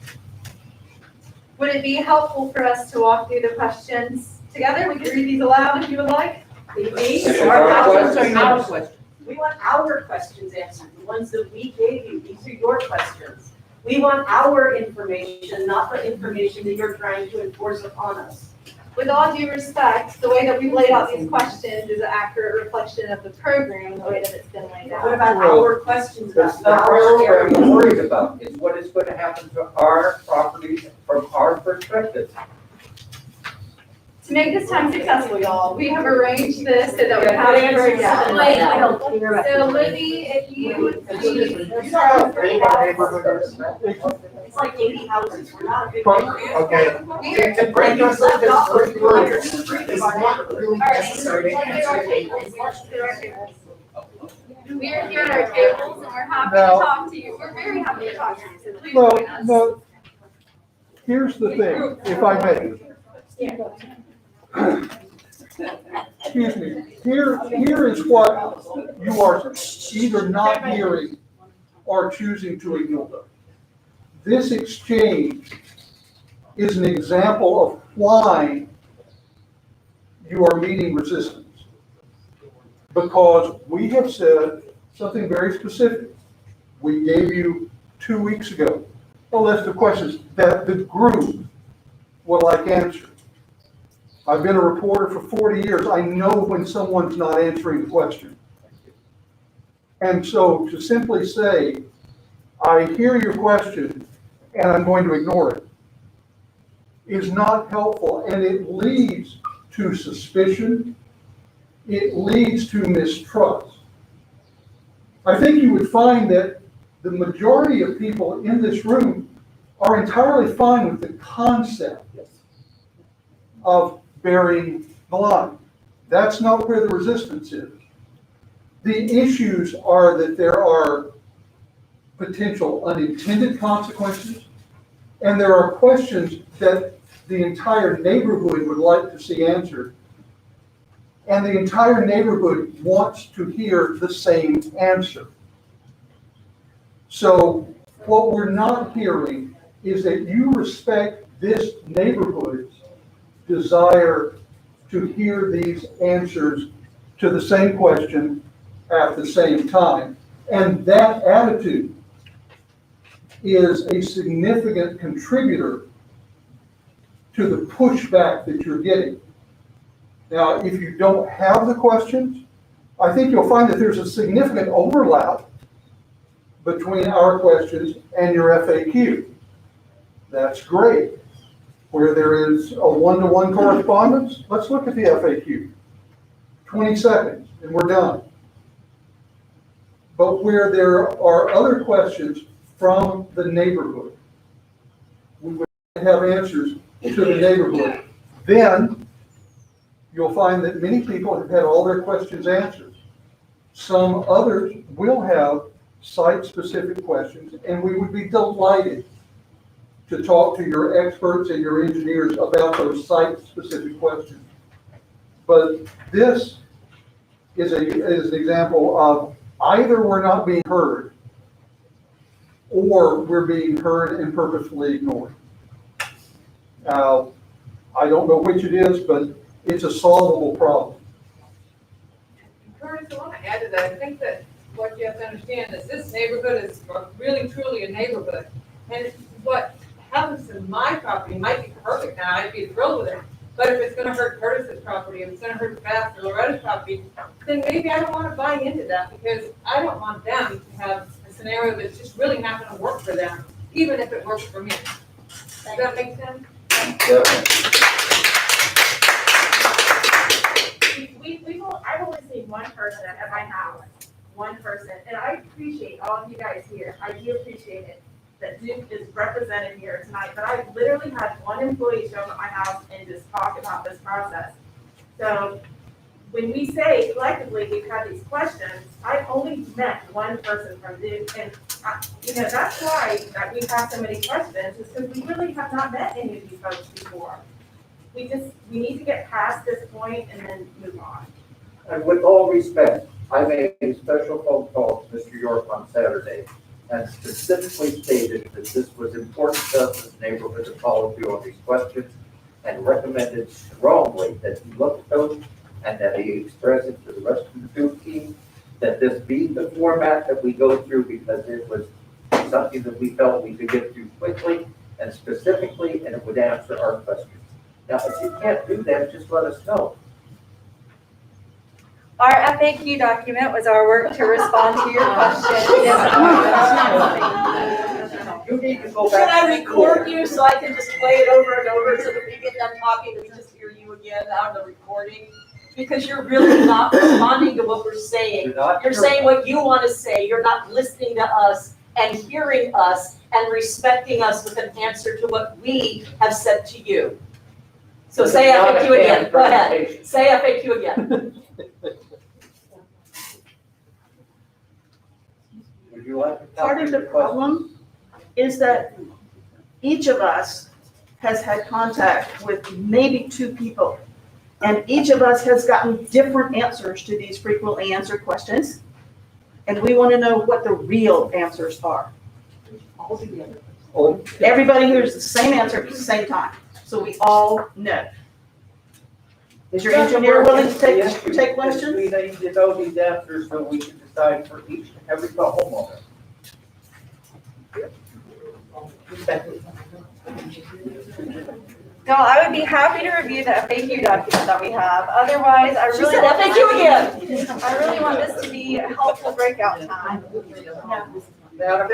Would it be helpful for us to walk through the questions together? We can read these aloud if you would like. These If are our questions, questions- our questions. We want our questions answered, the ones that we gave you. These are your questions. We want our information, not the information that you're trying to enforce upon us. With all due respect, the way that we've laid out these questions is an accurate reflection of the program and the way that it's been laid What out. about our questions That's about not our what area? I'm worried about, is what is going to happen to our properties from our perspective. To make this time successful, y'all, we have arranged this so that we have a breakdown. I don't care about. So Libby, if you would please. You know how big our neighborhood is? It's like 80 houses, we're not a big. Okay. To break us up into 3 groups is not really necessary to answer the We are here at our tables and we're happy to No. talk to you. We're very happy to talk to you, so please Well, join us. no, here's the thing, if I may. Excuse me, here is what you are either not hearing or choosing to ignore. This exchange is an example of why you are meeting resistance. Because we have said something very specific. We gave you 2 weeks ago a list of questions that the group would like answered. I've been a reporter for 40 years. I know when someone's not answering the question. And so to simply say, I hear your question and I'm going to ignore it, is not helpful, and it leads to suspicion. It leads to mistrust. I think you would find that the majority of people in this room are entirely fine with the concept of burying the line. That's not where the resistance is. The issues are that there are potential unintended consequences, and there are questions that the entire neighborhood would like to see answered. And the entire neighborhood wants to hear the same answer. So what we're not hearing is that you respect this neighborhood's desire to hear these answers to the same question at the same time. And that attitude is a significant contributor to the pushback that you're getting. Now, if you don't have the questions, I think you'll find that there's a significant overlap between our questions and your FAQ. That's great. Where there is a one-to-one correspondence, let's look at the FAQ. 20 seconds, and we're done. But where there are other questions from the neighborhood, we would have answers to the neighborhood. Then you'll find that many people have had all their questions answered. Some others will have site-specific questions, and we would be delighted to talk to your experts and your engineers about those site-specific questions. But this is an example of either we're not being heard or we're being heard and purposefully ignored. I don't know which it is, but it's a solvable problem. Curtis, I want to add to that. I think that what you have to understand is this neighborhood is really truly a neighborhood. And what happens to my property might be perfect now, I'd be thrilled with it. But if it's gonna hurt Curtis's property, if it's gonna hurt Beth or Loretta's property, then maybe I don't want to buy into that, because I don't want them to have a scenario that's just really not gonna work for them, even if it works for me. Does that make sense? I've only seen one person at my house, one person, and I appreciate all of you guys here. I do appreciate it. that Duke is represented here tonight, but I literally had one employee show up at my house and just talk about this process. So when we say collectively we've had these questions, I've only met one person from Duke, and that's why that we have so many questions, is because we really have not met any of these folks before. We need to get past this point and then move on. And with all respect, I made a special phone call to Mr. York on Saturday and specifically stated that this was important to us as a neighborhood to follow through on these questions, and recommended strongly that he look at those and that he express it to the rest of the Duke team, that this be the format that we go through, because it was something that we felt we could get through quickly and specifically, and it would answer our questions. Now, if you can't do that, just let us know. Our FAQ document was our work to respond to your questions. You need to go Can back. I record you so I can just play it over and over so that we get done talking and we just hear you again on the recording? Because you're really not responding to what we're saying. You're saying what you want to say. You're not listening to us and hearing us and respecting us with an answer to what we have said to you. So say FAQ again. Go ahead. Say FAQ again. Would you like to Part of the problem is that each of us has had contact with maybe two people. And each of us has gotten different answers to these frequently answered questions. And we want to know what the real answers are. Everybody hears the same answer at the same time, so we all know. Is your engineer willing to take questions? We need to know these answers so we can decide for each and every homeowner. No, I would be happy to review the FAQ document that we have. Otherwise, I really want FAQ again. I really want this to be a helpful breakout time. Now,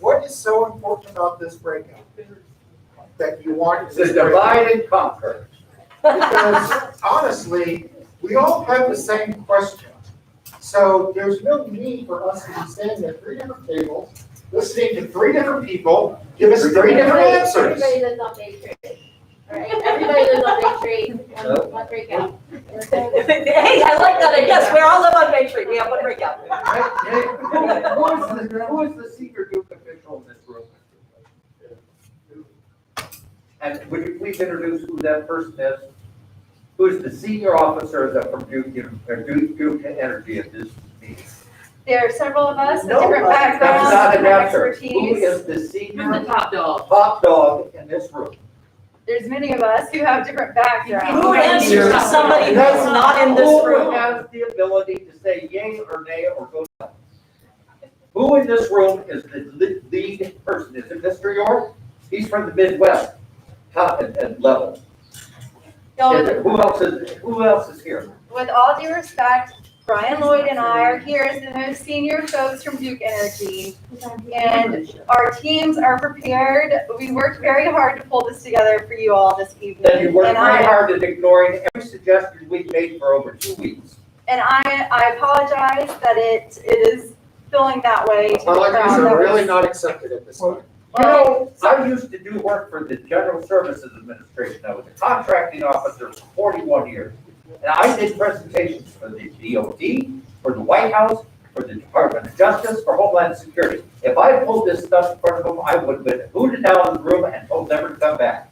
What is so important about this breakout? That you want to divide and conquer. Because honestly, we all have the same question. So there's no need for us to be standing at three different tables, listening to three different people, give us three different answers. Everybody lives on Bay Street. All right, everybody lives on Bay Street, one breakout. Hey, I like that. Yes, we all live on Bay Street. We have one breakout. Who is the senior Duke official in this room? And would you please introduce who that person is? Who is the senior officer that from Duke Energy at this meeting? There are several of us with No, different that's backgrounds, not an different answer. Who expertise. is the senior top dog. top dog in this room? There's many of us who have different backgrounds. Who answers to somebody who's not in this Who room? has the ability to say yay or nay or go down? Who in this room is the lead person? Is it Mr. York? He's from the Midwest, top and level. No, Who else is here? with all due respect, Brian Lloyd and I are here as the most senior folks from Duke Energy. And our teams are prepared. We worked very hard to pull this together for you all this evening. Then you worked And very I- hard at ignoring every suggestion we've made for over 2 weeks. And I apologize that it is feeling that way to the Apologies crowd. are That really was- not accepted at this time. You know, I used to do work for the General Services Administration. I was a contracting officer for 41 years. And I did presentations for the DOD, for the White House, for the Department of Justice, for Homeland Security. If I pulled this stuff in front of them, I would have been hooted out of the room and told never to come back.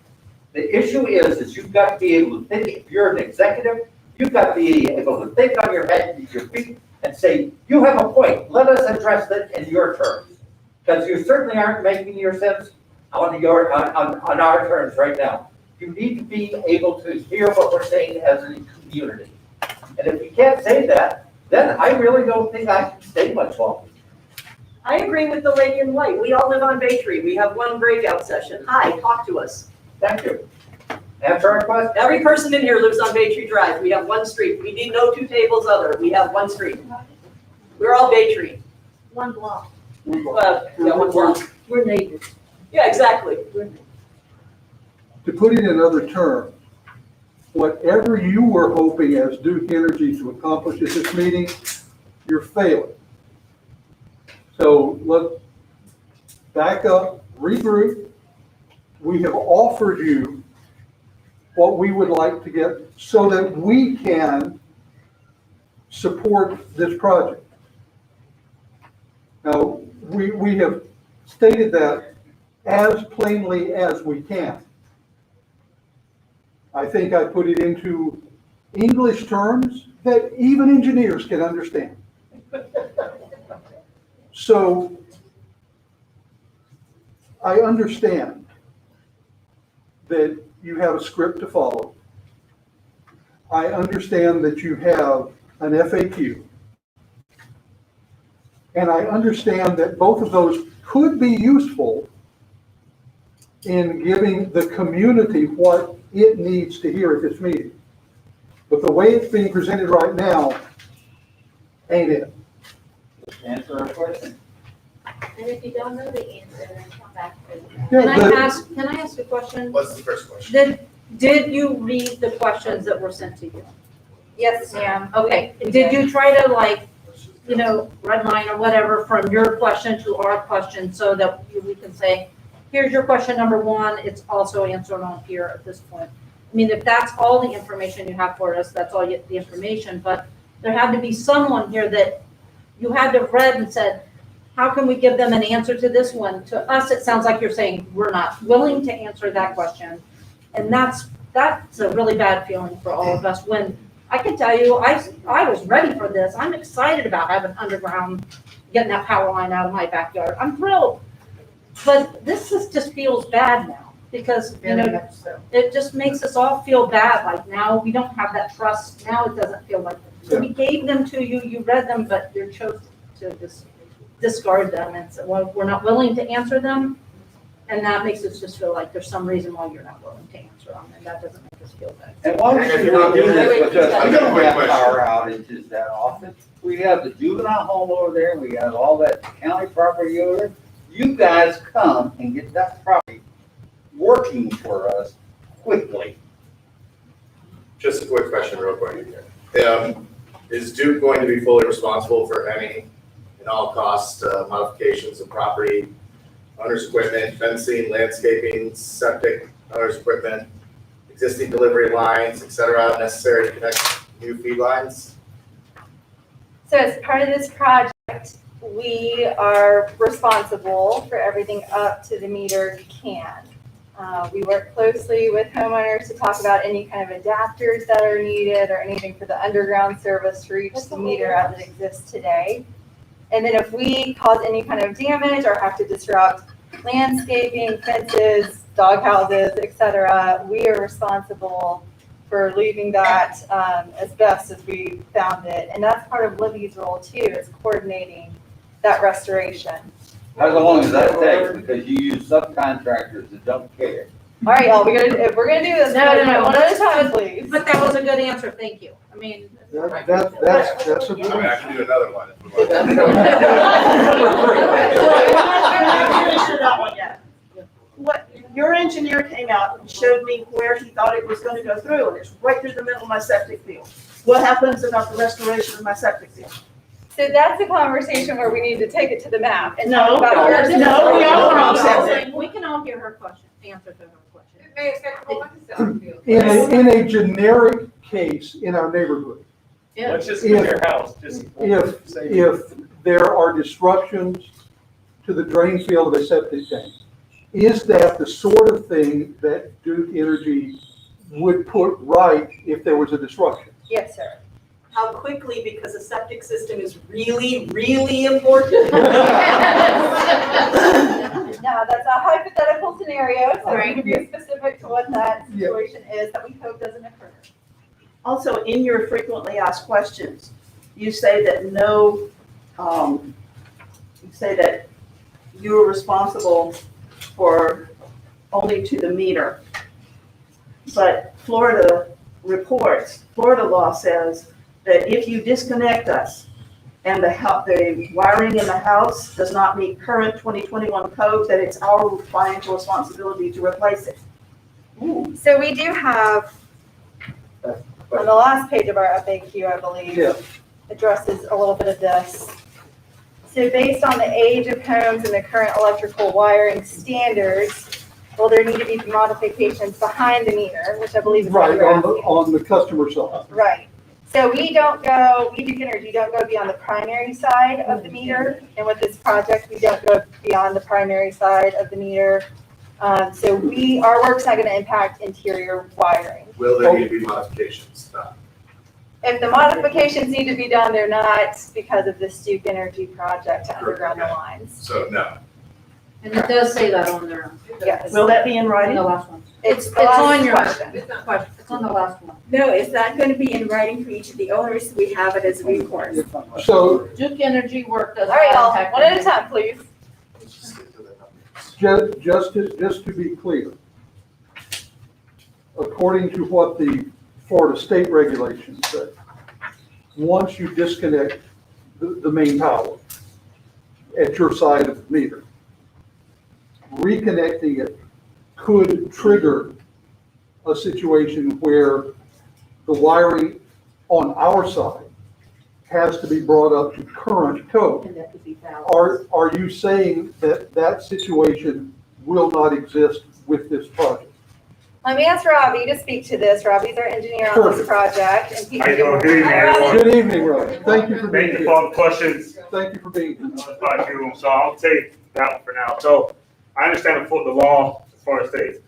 The issue is you've got to be able to think, if you're an executive, you've got to be able to think on your head and your feet and say, you have a point, let us address it in your terms. Because you certainly aren't making your sense on our terms right now. You need to be able to hear what we're saying as a community. And if you can't say that, then I really don't think I can stay much longer. I agree with the lady in white. We all live on Bay Street. We have one breakout session. Hi, talk to us. Thank you. Answer our question. Every person in here lives on Bay Tree Drive. We have one street. We need no two tables other. We have one street. We're all Bay Tree. One block. Yeah, one block. We're neighbors. Yeah, exactly. To put it in another term, whatever you were hoping as Duke Energy to accomplish at this meeting, you're failing. So back up, regroup. We have offered you what we would like to get so that we can support this project. Now, we have stated that as plainly as we can. I think I put it into English terms that even engineers can understand. So I understand that you have a script to follow. I understand that you have an FAQ. And I understand that both of those could be useful in giving the community what it needs to hear at this meeting. But the way it's being presented right now ain't it. Answer our question. And if you don't know the answer, then come back to it. Yeah, Can I ask a question? What's the first question? Did you read the questions that were sent to you? Yes, ma'am. Okay, did you try to red line or whatever from your question to our question so that we can say, here's your question number one, it's also answered on here at this point. I mean, if that's all the information you have for us, that's all the information, but there had to be someone here that you had to have read and said, how can we give them an answer to this one? To us, it sounds like you're saying, we're not willing to answer that question. And that's a really bad feeling for all of us when I can tell you, I was ready for this. I'm excited about having underground, getting that power line out of my backyard. I'm thrilled. But this just feels bad now because, it just makes us all feel bad. Like now we don't have that trust. Now it doesn't feel like it. So we gave them to you, you read them, but you chose to just discard them and say, well, we're not willing to answer them. And that makes us just feel like there's some reason why you're not willing to answer them, and that doesn't make us feel bad. And why should we do this? Because we don't have power outages that often. We have the juvenile home over there, we have all that county property over there. You guys come and get that property working for us quickly. Just a quick question real quick. Is Duke going to be fully responsible for any and all cost modifications of property, owner's equipment, fencing, landscaping, septic, owner's equipment, existing delivery lines, et cetera, necessary to connect new feed lines? So as part of this project, we are responsible for everything up to the meter we can. We work closely with homeowners to talk about any kind of adapters that are needed or anything for the underground service to reach the meter as it exists today. And then if we cause any kind of damage or have to disrupt landscaping, fences, dog houses, et cetera, we are responsible for leaving that as best as we found it. And that's part of Libby's role too, is coordinating that restoration. How long does that take? Because you use subcontractors that don't care. All right, y'all, if we're gonna do this, No. one at a time, please. But that was a good answer, thank you. I mean. That's a good I'm actually do another one. What, your engineer came out and showed me where he thought it was gonna go through, and it's right through the middle of my septic field. What happens about the restoration of my septic field? So that's a conversation where we need to take it to the map and No, talk about. no, we all wrong septic. We can all hear her question, answer to her question. It may affect a whole bunch of stuff. In a generic case in our neighborhood, Let's just move your house, if there are disruptions to the drain field of a septic tank, is that the sort of thing that Duke Energy would put right if there was a disruption? Yes, sir. How quickly, because a septic system is really, really important. Now, that's a hypothetical scenario, so we can be specific to what that situation is that we hope doesn't occur. Also, in your frequently asked questions, you say that you are responsible for only to the meter. But Florida law says that if you disconnect us and the wiring in the house does not meet current 2021 code, that it's our financial responsibility to replace it. So we do have, on the last page of our FAQ, I believe, addresses a little bit of this. So based on the age of homes and the current electrical wiring standards, will there need to be modifications behind the meter, which I believe is what Right, you're on the, asking. on the customer side. Right. So we Duke Energy don't go beyond the primary side of the meter. And with this project, we don't go beyond the primary side of the meter. So our work's not gonna impact interior wiring. Will there need to be modifications? No. If the modifications need to be done, they're not because of this Duke Energy project to underground the lines. So, no. And it does say that on there, Yes. Will that be in in writing? the last one. It's the It's on last your question. question, it's on the last one. No, it's not going to be in writing for each of the owners. We have it as a recourse. So Duke Energy work does All right, not y'all, impact. one at a time, please. Let's just get to the numbers. just to be clear, according to what the Florida state regulations say, once you disconnect the main power at your side of the meter, reconnecting it could trigger a situation where the wiring on our side has to be brought up to current code. And that could be valid. Are you saying that that situation will not exist with this project? Let me ask Robbie to speak to this. Robbie's our engineer on this Perfect. project. And he How you doing? Good evening, Hi, Robbie. everyone. Good evening, Robbie. Thank you for being Thank you here. for all the questions. Thank you for being here. About you, so I'll take that one for now. So I understand the law as far as states.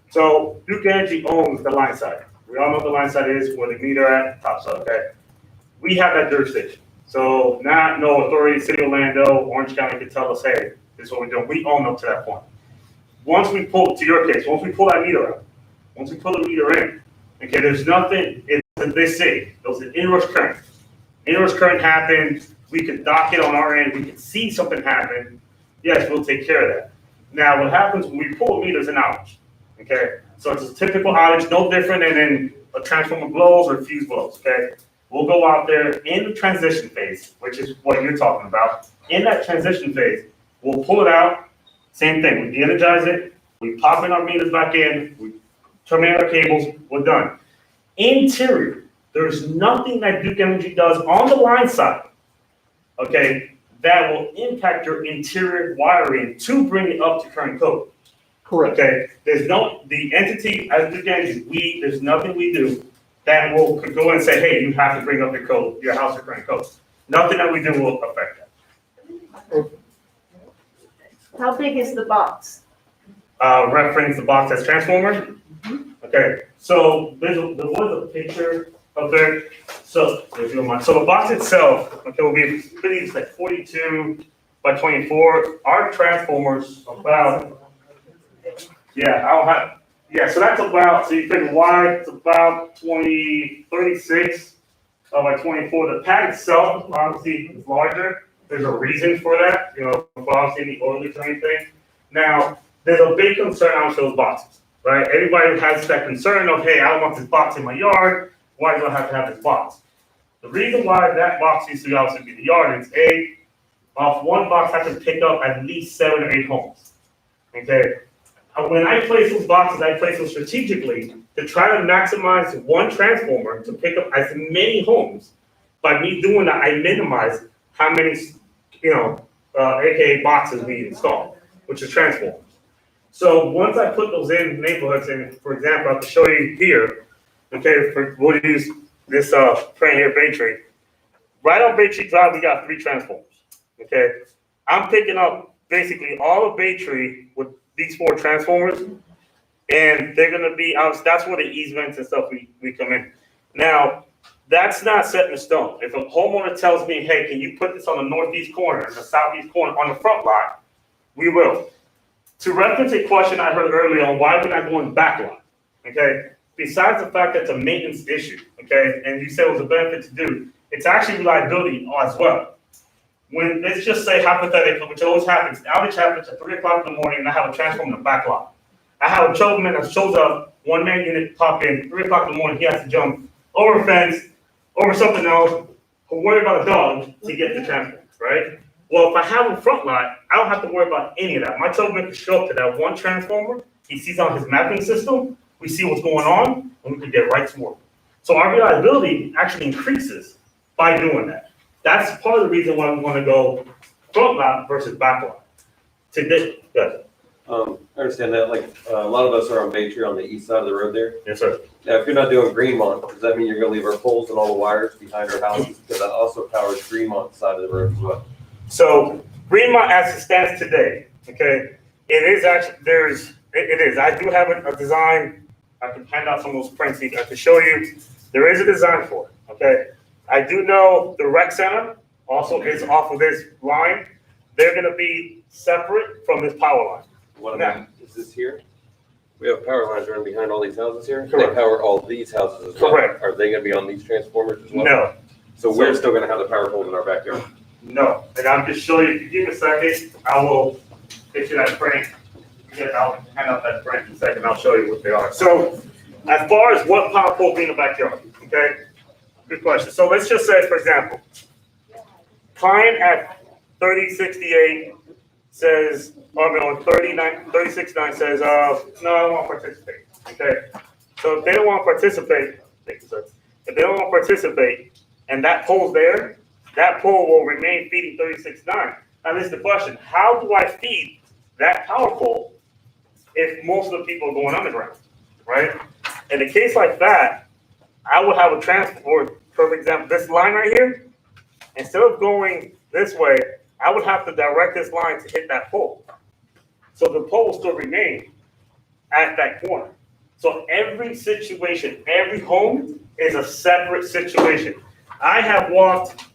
So Duke Energy owns the line side. We all know what the line side is where the meter at, top side, okay? We have that jurisdiction. So no authority, City of Orlando, Orange County can tell us, hey, this is what we're doing. We own up to that point. Once we pull, to your case, once we pull that meter out, once we pull the meter in, okay, there's nothing, they say, there's an inrush current. Inrush current happened, we could dock it on our end, we could see something happen. Yes, we'll take care of that. Now, what happens when we pull meters, an outage, okay? So it's a typical outage, no different than a transformer blows or a fuse blows, okay? We'll go out there in the transition phase, which is what you're talking about. In that transition phase, we'll pull it out, same thing, we de-energize it, we pop in our meters back in, we terminate our cables, we're done. Interior, there's nothing that Duke Energy does on the line side, okay, that will impact your interior wiring to bring it up to current code. Correct. Okay, the entity as Duke Energy, there's nothing we do that will could go and say, hey, you have to bring up your house to current code. Nothing that we do will affect that. How big is the box? Reference the box as transformer. Okay, so there was a picture up there. So if you don't mind, so the box itself, okay, will be pretty. It's like 42 by 24. Our transformers about, so that's about. So you figure wide, it's about 36 by 24. The pad itself, obviously, is larger. There's a reason for that. Obviously any oilage or anything. Now, there's a big concern on those boxes, right? Everybody has that concern of, hey, I don't want this box in my yard. Why do I have to have this box? The reason why that box needs to obviously be the yard is off one box I can pick up at least 7 or 8 homes. Okay. When I place those boxes, I place them strategically to try to maximize one transformer to pick up as many homes. By me doing that, I minimize how many, AKA boxes we install, which is transformers. So once I put those in neighborhoods, and for example, I'll show you here, okay, we'll use this frame here, Bay Tree. Right on Bay Tree Drive, we got 3 transformers, okay? I'm picking up basically all of Bay Tree with these 4 transformers, and they're gonna be out, that's where the easements and stuff we come in. Now, that's not set in stone. If a homeowner tells me, hey, can you put this on the northeast corner, the southeast corner, on the front lot, we will. To reference a question I heard earlier on why we're not going back lot, okay? Besides the fact that it's a maintenance issue, okay, and you said it was a benefit to do, it's actually reliability as well. When, let's just say hypothetically, which always happens, the outage happens at 3 o'clock in the morning and I have a transformer in the back lot. I have a chokeman that shows up, 1-man unit pop in, 3 o'clock in the morning, he has to jump over a fence, over something else, or worry about a dog to get the transformer, right? Well, if I have a front lot, I don't have to worry about any of that. My chokeman can show up to that one transformer, he sees on his mapping system, we see what's going on, and we can get right to work. So our reliability actually increases by doing that. That's part of the reason why we want to go front lot versus back lot. Today, yes, I understand that, like, a lot of us are on Bay Tree on the east side of the road there. yes, sir. Now, if you're not doing Greenmont, does that mean you're gonna leave our poles and all the wires behind our houses? Because that also powers Greenmont's side of the road as well. So Greenmont as it stands today, okay, it is actually, it is, I do have a design, I can hand out some of those prints, I can show you, there is a design for it, okay? I do know the rec center also is off of this line, they're gonna be separate from this power line. What about, is this here? We have power lines running behind all these houses here? Correct. They power all these houses as well? Correct. Are they gonna be on these transformers as well? No, So we're still gonna have the power poles in our backyard? no, and I'm just showing you, if you give me a second, I will get you that print. Yeah, I'll hand out that print in a second, I'll show you what they are. So, as far as what power pole be in the backyard, okay? Good question. So let's just say, for example, client at 3068 says, or no, 3069 says, no, I don't want to participate, okay? So if they don't want to participate, thank you, sir. If they don't want to participate, and that pole's there, that pole will remain feeding 3069. Now, this is the question, how do I feed that power pole if most of the people are going underground, right? In a case like that, I would have a transformer, for example, this line right here, instead of going this way, I would have to direct this line to hit that pole. So the pole will still remain at that corner. So every situation, every home is a separate situation. I have walked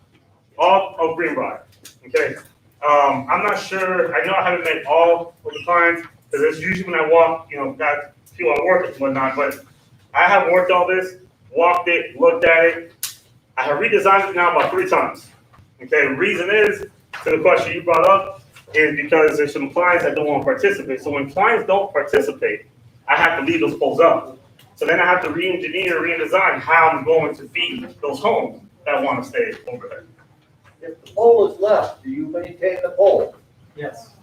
all of Greenbriar, okay? I'm not sure, I know I haven't met all of the clients, because it's usually when I walk, got people I work with and whatnot, but I have worked all this, walked it, looked at it. I have redesigned it now about 3 times. Okay, the reason is, to the question you brought up, is because there's some clients that don't want to participate. So when clients don't participate, I have to leave those poles up. So then I have to re-engineer, redesign how I'm going to feed those homes that want to stay over there. If the pole is left, do you maintain the pole? Yes.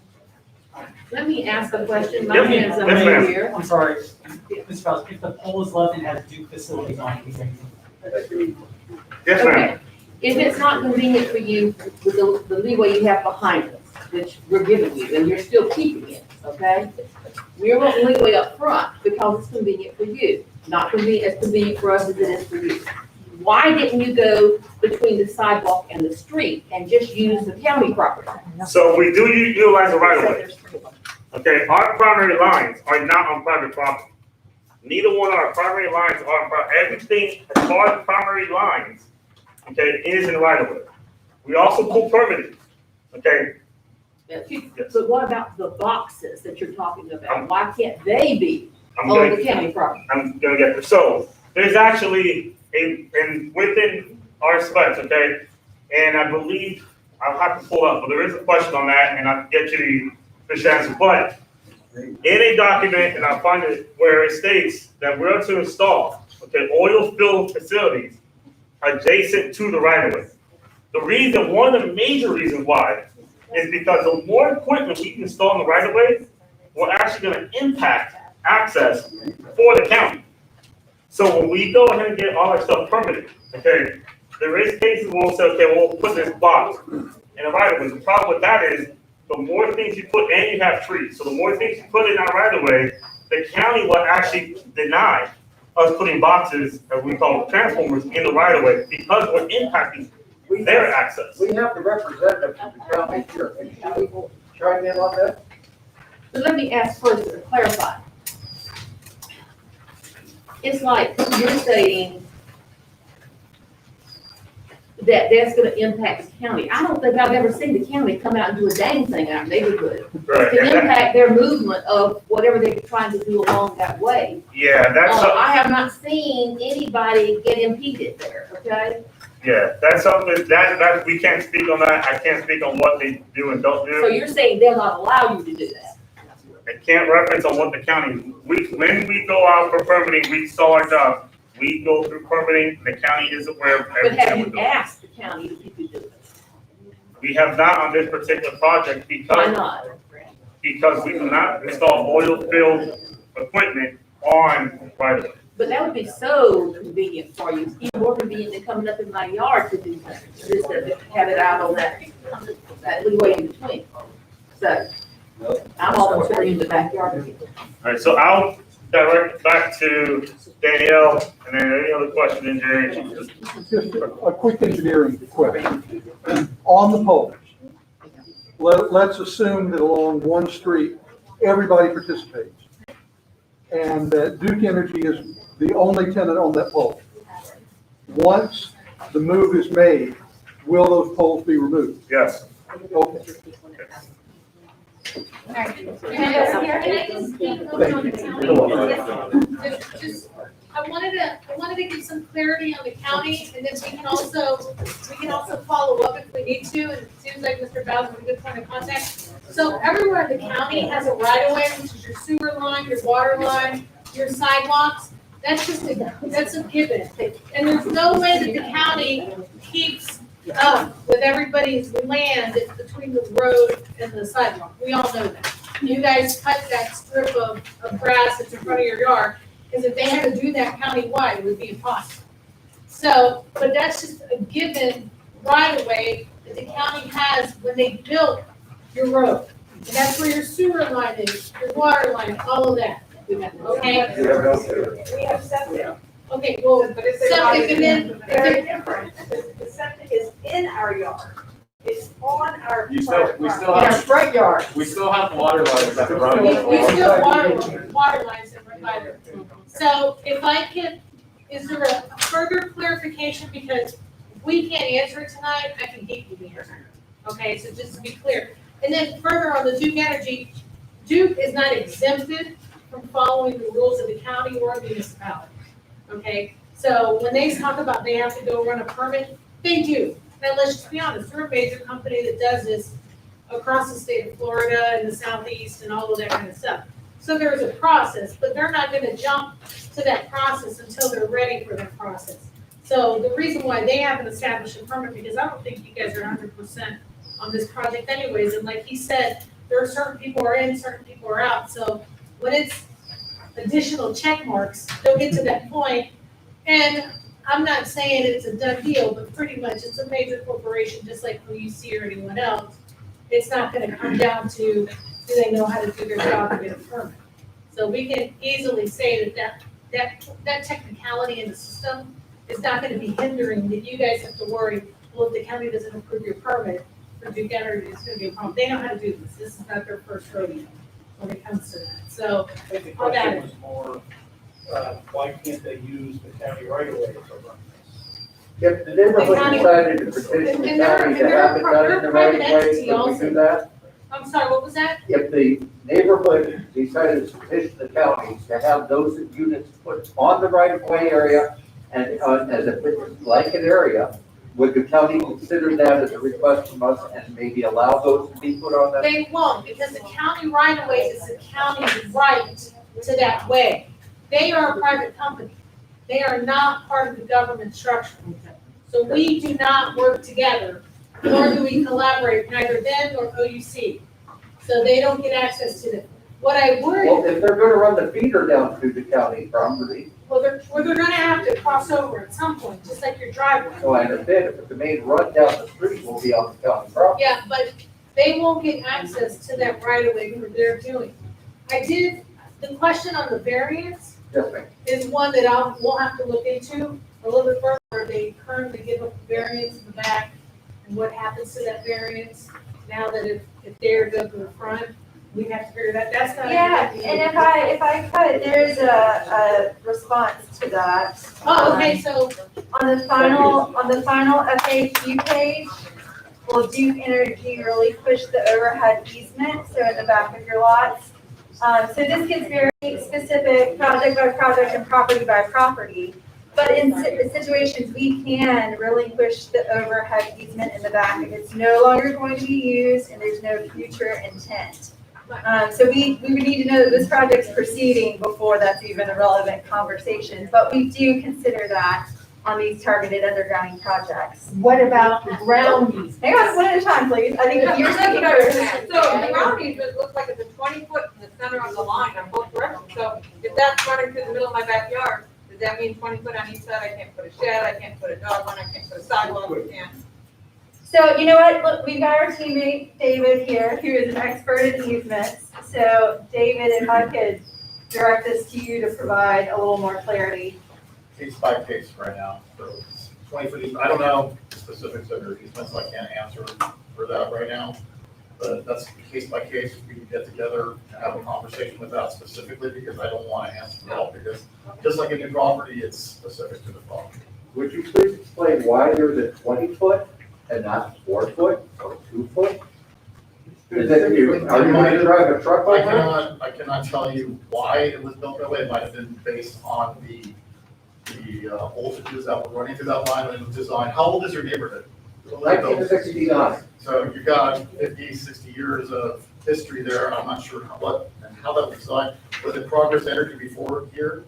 Let me ask a question. My Yes, hands ma'am. up Yes, ma'am. here. I'm sorry, Ms. Faust, if the pole is left and has Duke facilities on it, we can. Yes, ma'am. Okay. If it's not convenient for you, with the leeway you have behind us, which we're giving you, and you're still keeping it, okay? We're wanting leeway up front because it's convenient for you, not as convenient for us as it is for you. Why didn't you go between the sidewalk and the street and just use the county property? So we do utilize the right of way. Okay, our primary lines are not on private property. Neither one of our primary lines are on private. Everything as far as primary lines, okay, is in the right of way. We also pull permitting, okay? But what about the boxes that you're talking about? Why can't they be I'm on the gonna, county property? I'm gonna get there. So there's actually within our specs, okay? And I believe, I'll have to pull up, but there is a question on that and I'll get you the answer. But in a document, and I'll find it where it states that we're to install, okay, oil fill facilities adjacent to the right of way. The reason, one of the major reasons why, is because the more equipment we can install in the right of way, we're actually gonna impact access for the county. So when we go ahead and get all that stuff permitted, okay, there is cases where we'll say, okay, we'll put this box in the right of way. The problem with that is, the more things you put, and you have trees, so the more things you put in our right of way, the county will actually deny us putting boxes, as we call transformers, in the right of way, because we're impacting their access. We have the representative from the county here. Can you chime in on that? So let me ask first to clarify. It's like you're saying that that's gonna impact the county. I don't think I've ever seen the county come out and do a dang thing in our neighborhood Right, to and that- impact their movement of whatever they're trying to do along that way. Yeah, that's, I have not seen anybody get impeded there, okay? yeah, that's something, that, we can't speak on that, I can't speak on what they do and don't So do. you're saying they'll not allow you to do that? I can't reference on what the county, when we go out for permitting, we saw our job. We go through permitting, the county is aware of But everything have we're you doing. asked the county if you could do it? We have not on this particular project Why because, not? because we do not install oil-filled equipment on right of way. But that would be so convenient for you, even more convenient than coming up in my yard to do that, just to have it out on that that leeway in between. So, I'm all for putting in the backyard. All right, so I'll direct it back to Danielle, and then any other questions, engineering, Just a quick engineering question. On the poles, let's assume that along one street, everybody participates. And that Duke Energy is the only tenant on that pole. Once the move is made, will those poles be removed? Yes. Okay. Can I just speak a little bit on the county? Just, I wanted to give some clarity on the county, and then we can also follow up if we need to, and it seems like Mr. Bowser is a good point of contact. So everywhere in the county has a right of way, which is your sewer line, your water line, your sidewalks. That's a given. And there's no way that the county keeps up with everybody's land between the road and the sidewalk. We all know that. You guys cut that strip of grass that's in front of your yard, because if they had to do that countywide, it would be impossible. So, but that's just a given right of way that the county has when they built your road. And that's where your sewer line is, your water line, all of that. Okay? We have septic. Okay, well, But if they septic and then, Very different. The septic is in our yard. It's on our. We still In our front yard. We still have water lines that run. we still have water lines that run by there. So if I can, is there a further clarification, because we can't answer it tonight, I can give you the answer. Okay, so just to be clear. And then further on the Duke Energy, Duke is not exempted from following the rules of the county or municipality. Okay, so when they talk about they have to go run a permit, they do. Now, let's just be honest, they're a major company that does this across the state of Florida and the southeast and all of that kind of stuff. So there's a process, but they're not gonna jump to that process until they're ready for that process. So the reason why they haven't established a permit, because I don't think you guys are 100% on this project anyways, and like he said, there are certain people are in, certain people are out, so when it's additional check marks, they'll get to that point. And I'm not saying it's a done deal, but pretty much it's a major corporation, just like OUC or anyone else. It's not gonna come down to, do they know how to do their job and get a permit? So we can easily say that technicality in the system is not gonna be hindering, that you guys have to worry, well, if the county doesn't approve your permit for Duke Energy, it's gonna be a problem. They know how to do this. This is not their first rodeo when it comes to that. So, I think the question was more, why can't they use the county right away to run this? If the neighborhood decided to petition the county to have it done in the right way, would we do that? I'm sorry, what was that? If the neighborhood decided to petition the county to have those units put on the right of way area and as a blanket area, would the county consider that as a request from us and maybe allow those to be put on that? They won't, because the county right of way is the county's right to that way. They are a private company. They are not part of the government structure. So we do not work together, nor do we collaborate, neither them nor OUC. So they don't get access to them. What I Well, worry, if they're gonna run the feeder down through the county property, well, they're gonna have to cross over at some point, just like your driveway. so I understand if the main run down the street will be on the county property. Yeah, but they won't get access to that right of way for their doing. The question on the variance Yes, ma'am. is one that we'll have to look into a little bit further. They currently give up the variance in the back, and what happens to that variance now that if they're go to the front, we have to figure that, that's not. Yeah, and if I could, there is a response to that. Oh, okay, so, On the final FAQ page, will Duke Energy really push the overhead easement, so in the back of your lots? So this gets very specific, project by project and property by property. But in situations, we can really push the overhead easement in the back if it's no longer going to be used and there's no future intent. So we would need to know that this project's proceeding before that's even a relevant conversation. But we do consider that on these targeted undergrounding projects. What about the ground easement? Hang on, one at a time, please. I think you're thinking first. So the ground easement looks like it's a 20-foot in the center of the line on both directions. So if that's running through the middle of my backyard, does that mean 20 foot on each side? I can't put a shed, I can't put a dog one, I can't put a sidewalk, I can't. So you know what, look, we've got our teammate David here, who is an expert in easements. So David, if I could direct this to you to provide a little more clarity. Case by case right now, so it's 20 foot, I don't know the specifics of your easements, so I can't answer for that right now. But that's case by case, we can get together and have a conversation with that specifically, because I don't want to answer for all, because just like any property, it's specific to the property. Would you please explain why there's a 20-foot and not 4-foot or 2-foot? Is that you, are you going to drive a truck like that? I cannot tell you why it was built that way. It might have been based on the voltages that were running through that line when it was designed. How old is your neighborhood? 1969. So you've got 50, 60 years of history there. I'm not sure how that was designed. Was it Progress Energy before here?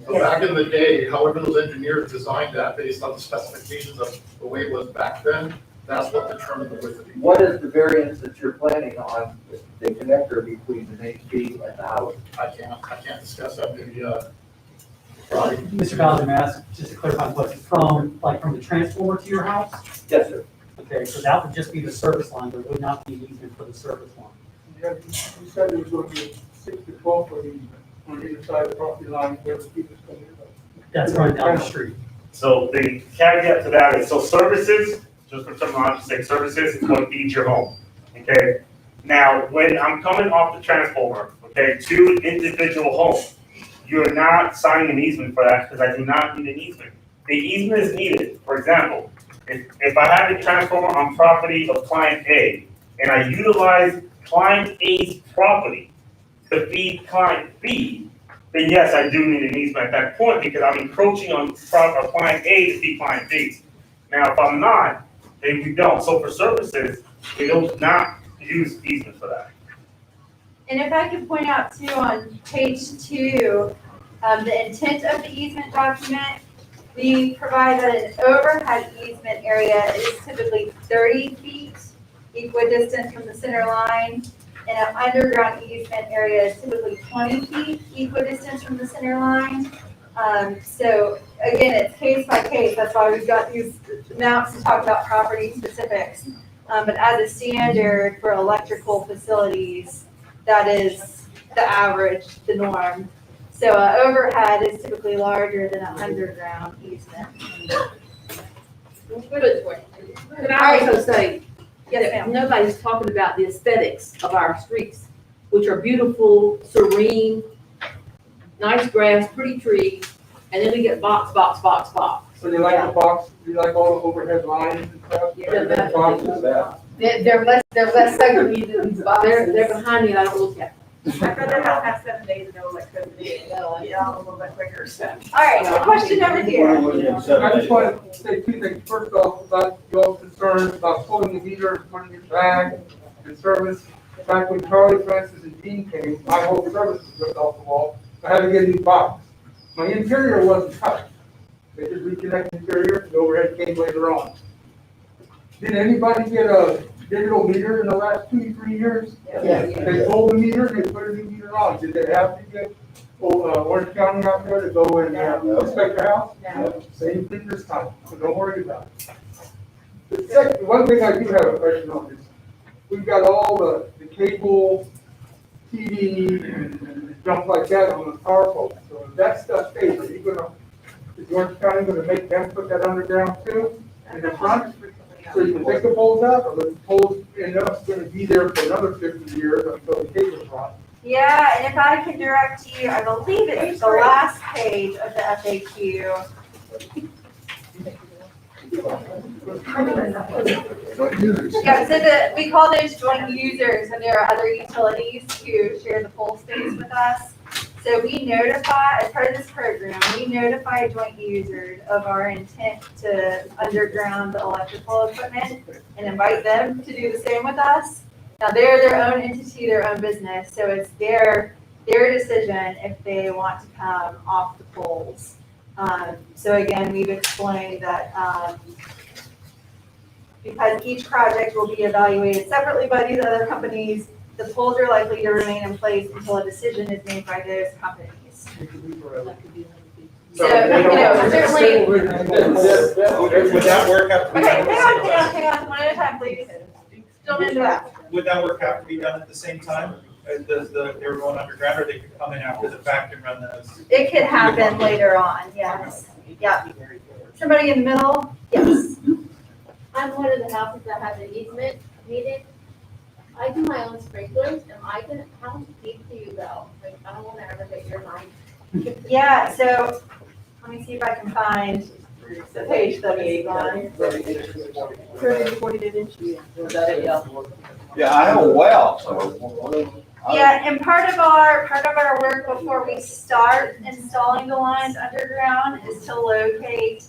So back in the day, however those engineers designed that based on the specifications of the way it was back then, that's what determined the width of the. What is the variance that you're planning on, the connector between the main street and the house? I can't discuss that, maybe, Mr. Bowser, may I ask, just to clarify, what, from the transformer to your house? Yes, sir. Okay, so that would just be the service line, there would not be an easement for the service line. Yeah, you said it was going to be 6 to 12 foot easement on either side of the property line where the people's coming in. That's running down the street. So the caveat to that is, so services, just for terminology's sake, services is what feeds your home, okay? Now, when I'm coming off the transformer, okay, to individual homes, you're not signing an easement for that because I do not need an easement. The easement is needed, for example, if I have a transformer on property of client A and I utilize client A's property to feed client B, then yes, I do need an easement at that point because I'm encroaching on client A to feed client B. Now, if I'm not, then we don't. So for services, we don't not use easement for that. And if I could point out too, on page 2, the intent of the easement document, we provide that an overhead easement area is typically 30 feet equidistant from the center line, and an underground easement area is typically 20 feet equidistant from the center line. So again, it's case by case. That's why we've got these maps to talk about property specifics. But as a standard for electrical facilities, that is the average, the norm. So overhead is typically larger than an underground easement. Can I also say, Yes, ma'am. nobody's talking about the aesthetics of our streets, which are beautiful, serene, nice grass, pretty trees, and then we get box. So you like the box, you like all the overhead lines and stuff? Yeah, that's- Boxes? They're less segregated than these boxes. They're behind me, and I don't look at them. I'd rather have that 7 days ago, like, yeah, a little bit quicker, so. All right, so question over here. I just want to say 2 things. First off, about y'all's concerns about pulling the meter, putting it back, and service. Back when Charlie Francis and Dean came, my whole service was ripped off the wall. I had to get a new box. My interior wasn't touched. They just reconnected the interior, the overhead came later on. Did anybody get a digital meter in the last 2 to 3 years? Yeah. They pulled the meter, they put a new meter on. Did they have to get Orange County out there to go and inspect your house? No. Same thing this time, so don't worry about it. The second, one thing I do have a question on is, we've got all the cable, TV, and junk like that on the power poles. So if that stuff stays, is Orange County gonna make them put that underground too, in the front? So you can take the poles out, or the poles end up gonna be there for another 50 years until the cable's run? Yeah, and if I can direct you, I believe it's the last page of the FAQ. Yeah, so we call those joint users, and there are other utilities who share the pole space with us. So we notify, as part of this program, we notify joint users of our intent to underground the electrical equipment and invite them to do the same with us. Now, they're their own entity, their own business, so it's their decision if they want to come off the poles. So again, we've explained that because each project will be evaluated separately by these other companies, the poles are likely to remain in place until a decision is made by those companies. So, certainly. Would that work have to be Okay, done? hang on, one at a time, please. Don't interrupt. Would that work have to be done at the same time? Does they were going underground, or they could come in after the fact and run those? It could happen later on, yes. Yeah. Somebody in the middle? Yes. I'm one of the houses that has an easement needed. I do my own sprinklers, and how deep do you go? Like, I don't wanna ever get your line. Yeah, so let me see if I can find the page that is on. 30 to 48 inches. Was that it? Yeah. Yeah, I have a well, so. Yeah, and part of our work before we start installing the lines underground is to locate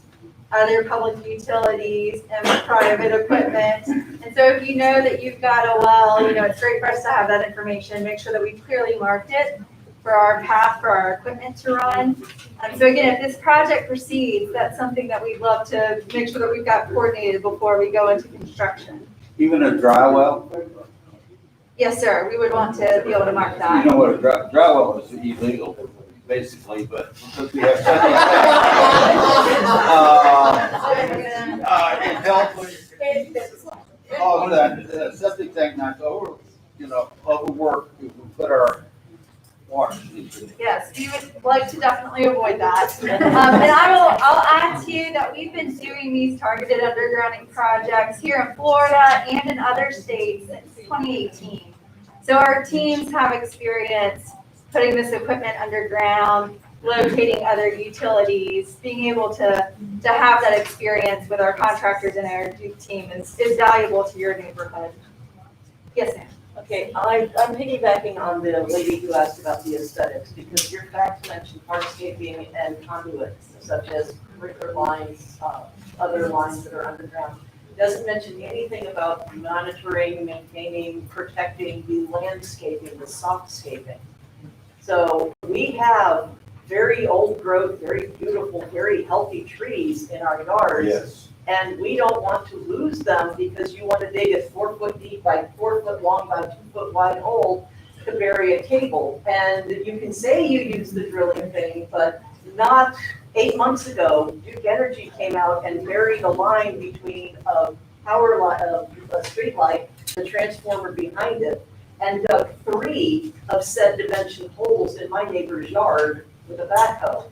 other public utilities and private equipment. And so if you know that you've got a well, it's great for us to have that information, make sure that we clearly marked it for our path for our equipment to run. So again, if this project proceeds, that's something that we'd love to make sure that we've got coordinated before we go into construction. Even a dry well? Yes, sir, we would want to be able to mark that. You know what, a dry well is illegal, basically, but because we have such it helps. Oh, that septic tank not over, overwork, if we put our water into it. Yes, we would like to definitely avoid that. And I'll add to you that we've been doing these targeted undergrounding projects here in Florida and in other states since 2018. So our teams have experience putting this equipment underground, locating other utilities, being able to have that experience with our contractors and our team is valuable to your neighborhood. Yes, ma'am. Okay, I'm piggybacking on the lady who asked about the aesthetics, because your facts mentioned hardscaping and conduits, such as sprinkler lines, other lines that are underground. Doesn't mention anything about monitoring, maintaining, protecting the landscaping, the softscaping. So we have very old growth, very beautiful, very healthy trees in our yards. Yes. And we don't want to lose them because you want to dig a 4 foot deep by 4 foot long by 2 foot wide hole to bury a cable. And you can say you use the drilling thing, but not 8 months ago, Duke Energy came out and buried a line between a power line, a street light, the transformer behind it, and dug 3 of said dimension holes in my neighbor's yard with a backhoe.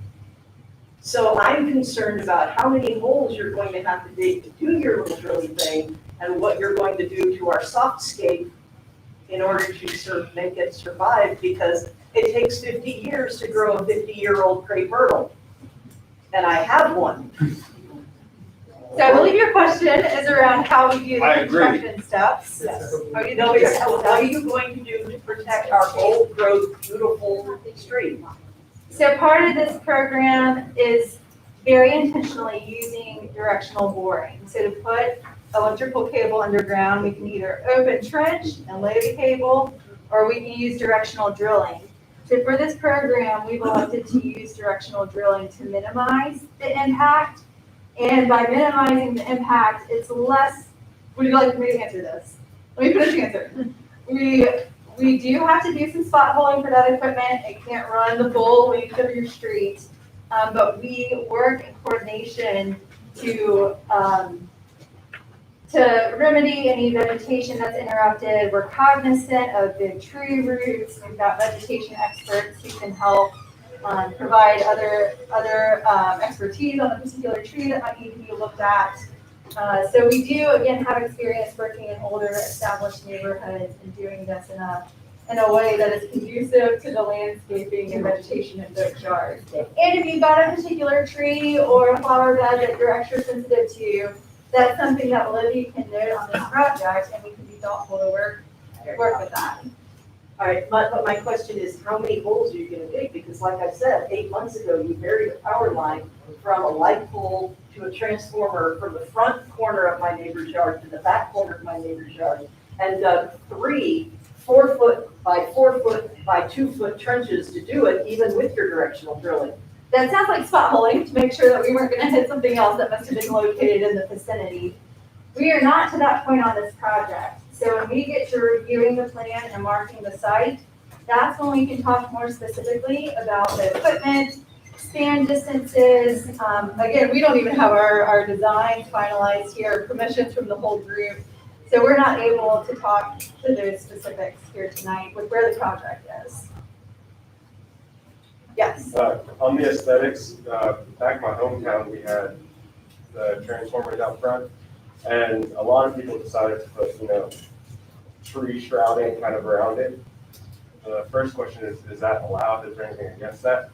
So I'm concerned about how many holes you're going to have to dig to do your little drilling thing, and what you're going to do to our softscape in order to make it survive, because it takes 50 years to grow a 50-year-old crepe myrtle. And I have one. So I believe your question is around how we do the I agree. construction steps. Yes. How you No, do it's what are you going to do to protect our old growth, beautiful street? So part of this program is very intentionally using directional boring. So to put electrical cable underground, we can either open trench and lay the cable, or we can use directional drilling. So for this program, we've elected to use directional drilling to minimize the impact. And by minimizing the impact, it's less, would you like me to answer this? Let me finish the answer. We do have to do some spot holing for that equipment. It can't run the full length of your street. But we work in coordination to remedy any vegetation that's interrupted. We're cognizant of big tree roots. We've got vegetation experts who can help provide other expertise on a particular tree that might need to be looked at. So we do, again, have experience working in older established neighborhoods and doing this in a way that is conducive to the landscaping and vegetation in those yards. And if you've got a particular tree or a flower bed that you're extra sensitive to, that's something that Olivia can note on this project, and we can be thoughtful to work with that. All right, but my question is, how many holes are you gonna dig? Because like I said, 8 months ago, you buried a power line from a light pole to a transformer from the front corner of my neighbor's yard to the back corner of my neighbor's yard, and dug 3 4 foot by 4 foot by 2 foot trenches to do it, even with your directional drilling. That sounds like spot holing to make sure that we weren't gonna hit something else that must have been located in the vicinity. We are not to that point on this project. So when we get to reviewing the plan and marking the site, that's when we can talk more specifically about the equipment span distances, again, we don't even have our designs finalized here, permissions from the whole group. So we're not able to talk to those specifics here tonight with where the project is. Yes. On the aesthetics, back in my hometown, we had the transformers out front, and a lot of people decided to put, tree shrouding kind of around it. The first question is that allowed? Is there anything against that?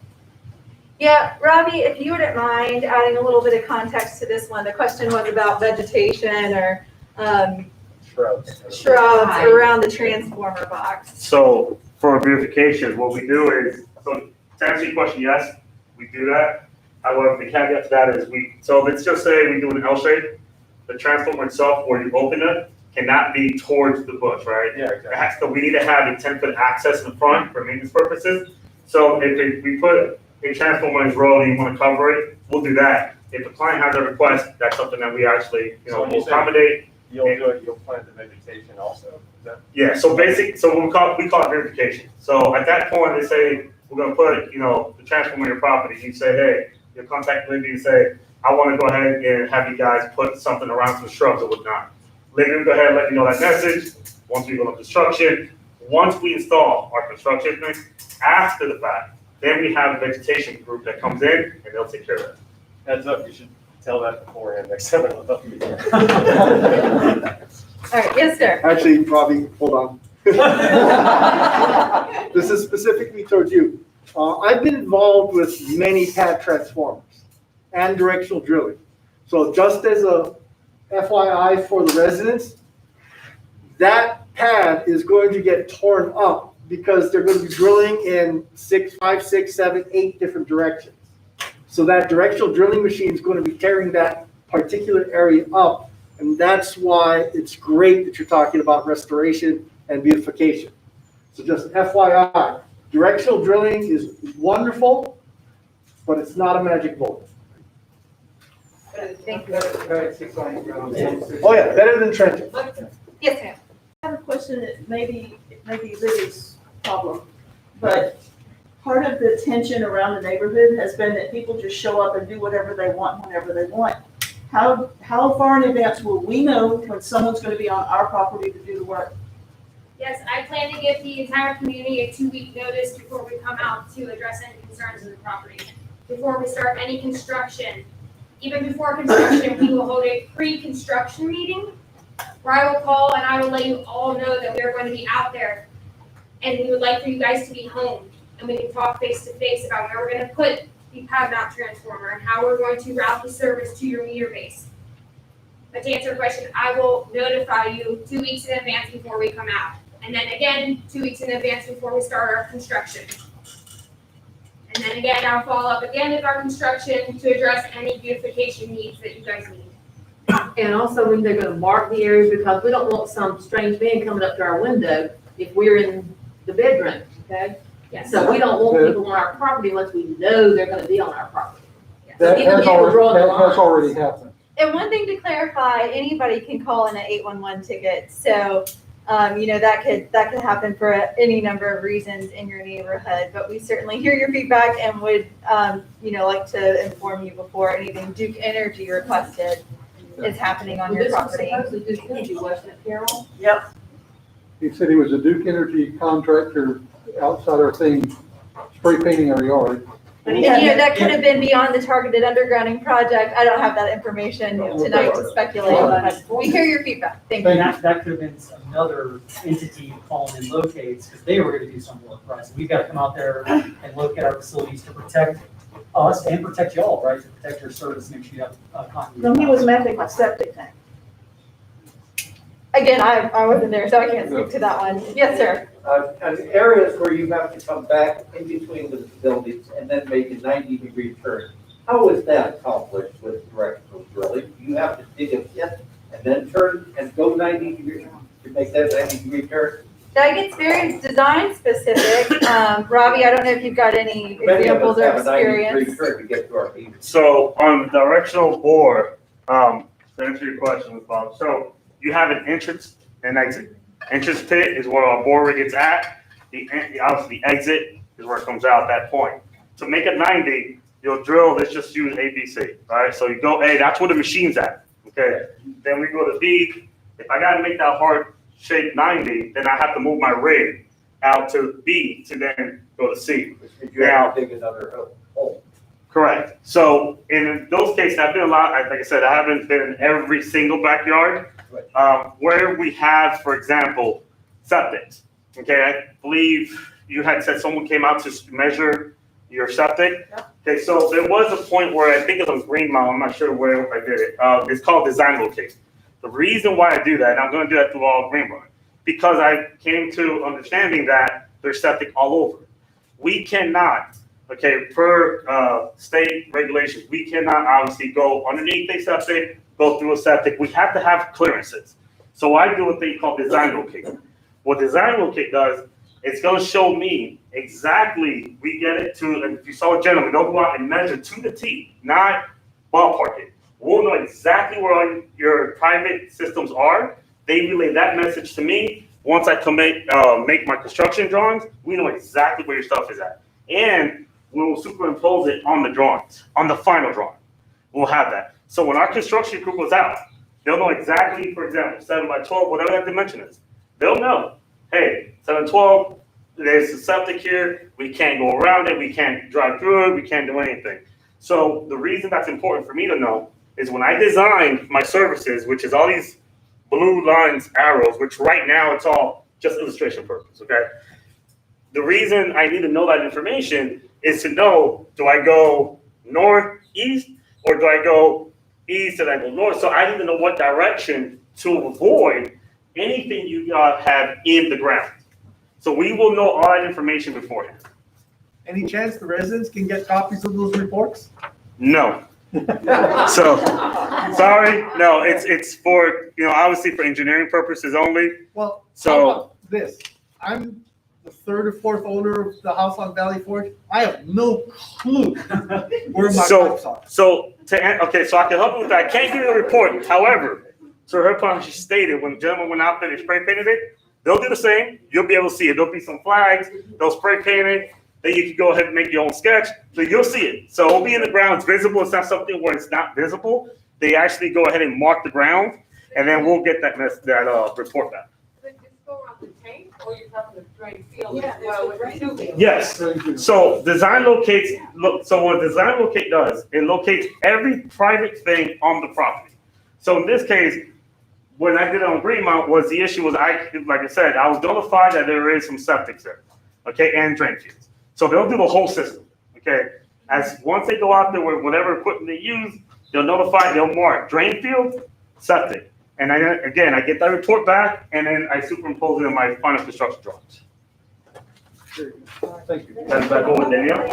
Yeah, Robbie, if you wouldn't mind adding a little bit of context to this one. The question was about vegetation or shrubs around the transformer box. So for beautification, what we do is, so to answer your question, yes, we do that. However, the caveat to that is so let's just say we do an L shape, the transformer itself, where you open it, cannot be towards the bush, right? Yeah, exactly. So we need to have a 10-foot access in the front for maintenance purposes. So if we put a transformer in his road and you want to cover it, we'll do that. If the client has a request, that's something that we actually, So will accommodate. You'll plant the vegetation also, is that? Yeah, so we call it verification. So at that point, they say, we're gonna put, the transformer on your property. You say, hey, you contact Libby and say, I wanna go ahead and have you guys put something around some shrubs or whatnot. Libby will go ahead and let you know that message. Once we go to construction, once we install our construction thing, after the fact, then we have a vegetation group that comes in and they'll take care of it. Heads up, you should tell that beforehand next time. All right, yes, sir. Actually, Robbie, hold on. This is specifically towards you. I've been involved with many pad transformers and directional drilling. So just as a FYI for the residents, that pad is going to get torn up because they're going to be drilling in 5, 6, 7, 8 different directions. So that directional drilling machine is going to be tearing that particular area up. And that's why it's great that you're talking about restoration and beautification. So just FYI, directional drilling is wonderful, but it's not a magic bullet. Thank you. Oh yeah, better than trenching. Yes, ma'am. I have a question that maybe Libby's problem, but part of the tension around the neighborhood has been that people just show up and do whatever they want whenever they want. How far in advance will we know when someone's gonna be on our property to do the work? Yes, I plan to give the entire community a 2-week notice before we come out to address any concerns of the property. Before we start any construction, even before construction, we will hold a pre-construction meeting where I will call and I will let you all know that we are going to be out there. And we would like for you guys to be home and we can talk face to face about where we're gonna put the pad mount transformer and how we're going to route the service to your meter base. But to answer your question, I will notify you 2 weeks in advance before we come out. And then again, 2 weeks in advance before we start our construction. And then again, I'll follow up again with our construction to address any beautification needs that you guys need. And also when they're gonna mark the areas, because we don't want some strange man coming up to our window if we're in the bedroom, okay? Yes. So we don't want people on our property unless we know they're gonna be on our property. That Even has people draw the line. already happened. And one thing to clarify, anybody can call in an 811 ticket. So, that could happen for any number of reasons in your neighborhood. But we certainly hear your feedback and would, like to inform you before anything Duke Energy requested is happening on your property. Supposedly Duke Energy, wasn't it, Carol? Yep. He said he was a Duke Energy contractor outside our thing, spray painting our yard. And that could have been beyond the targeted undergrounding project. I don't have that information tonight to speculate, but we hear your feedback. Thank you. That could have been another entity calling in locates, because they were gonna do some work, right? So we've got to come out there and look at our facilities to protect us and protect y'all, right? To protect your service, make sure you have continuity. No, he was mapping my septic tank. Again, I wasn't there, so I can't speak to that one. Yes, sir. And areas where you have to come back in between the buildings and then make a 90-degree turn. How is that accomplished with directional drilling? You have to dig a pit and then turn and go 90 degrees to make that 90-degree turn? That gets very design specific. Robbie, I don't know if you've got any examples or experience. To get to our meter. So on the directional bore, to answer your question, Bob, so you have an entrance and exit. Entrance pit is where our bore rig gets at. Obviously the exit is where it comes out at that point. To make a 90, you'll drill, let's just use ABC, right? So you go A, that's where the machine's at, okay? Then we go to B, if I gotta make that hard shape 90, then I have to move my rig out to B to then go to C. You have to dig another hole. Correct. So in those cases, I've been like I said, I haven't been in every single backyard. Where we have, for example, septic. Okay, I believe you had said someone came out to measure your septic. Okay, so there was a point where I think it was Greenbriar, I'm not sure where I did it. It's called design locate. The reason why I do that, and I'm going to do that through all of Greenbriar, because I came to understanding that there's septic all over. We cannot, okay, per state regulations, we cannot obviously go underneath a septic, go through a septic. We have to have clearances. So I do what they call design locate. What design locate does, it's going to show me exactly, we get it to, and if you saw a gentleman, don't go out and measure to the T, not ballpark it. We'll know exactly where your private systems are. They relay that message to me. Once I make my construction drawings, we know exactly where your stuff is at. And we'll superimpose it on the drawings, on the final drawing. We'll have that. So when our construction crew goes out, they'll know exactly, for example, 7x12, whatever that dimension is. They'll know, hey, 712, there's a septic here. We can't go around it. We can't drive through it. We can't do anything. So the reason that's important for me to know is when I design my services, which is all these blue lines, arrows, which right now it's all just illustration purpose, okay? The reason I need to know that information is to know, do I go north, east, or do I go east and I go north? So I need to know what direction to avoid anything you have in the ground. So we will know all that information beforehand. Any chance the residents can get copies of those reports? No. So, sorry, no, it's for, obviously for engineering purposes only. Well, So- how about this? I'm the third or fourth owner of the house on Valley Forge. I have no clue where my pipes are. So I can help you with that. I can't give you a report. However, so her point, she stated when the gentleman went out there, they spray painted it. They'll do the same. You'll be able to see it. There'll be some flags. They'll spray paint it. Then you can go ahead and make your own sketch. So you'll see it. So it'll be in the ground. It's visible. It's not something where it's not visible. They actually go ahead and mark the ground, and then we'll get that report back. But just go around the tank, or you're talking the drain field as well with the tubing? Yes. So design locates. So what design locate does, it locates every private thing on the property. So in this case, when I did it on Greenmount, the issue was like I said, I was notified that there is some septic there, okay, and drain fields. So they'll do the whole system, okay. Once they go out there with whatever equipment they use, they'll mark drain field, septic, and I get that report back, and then I superimpose it in my final construction drawings. Thank you. That's back over to Danielle.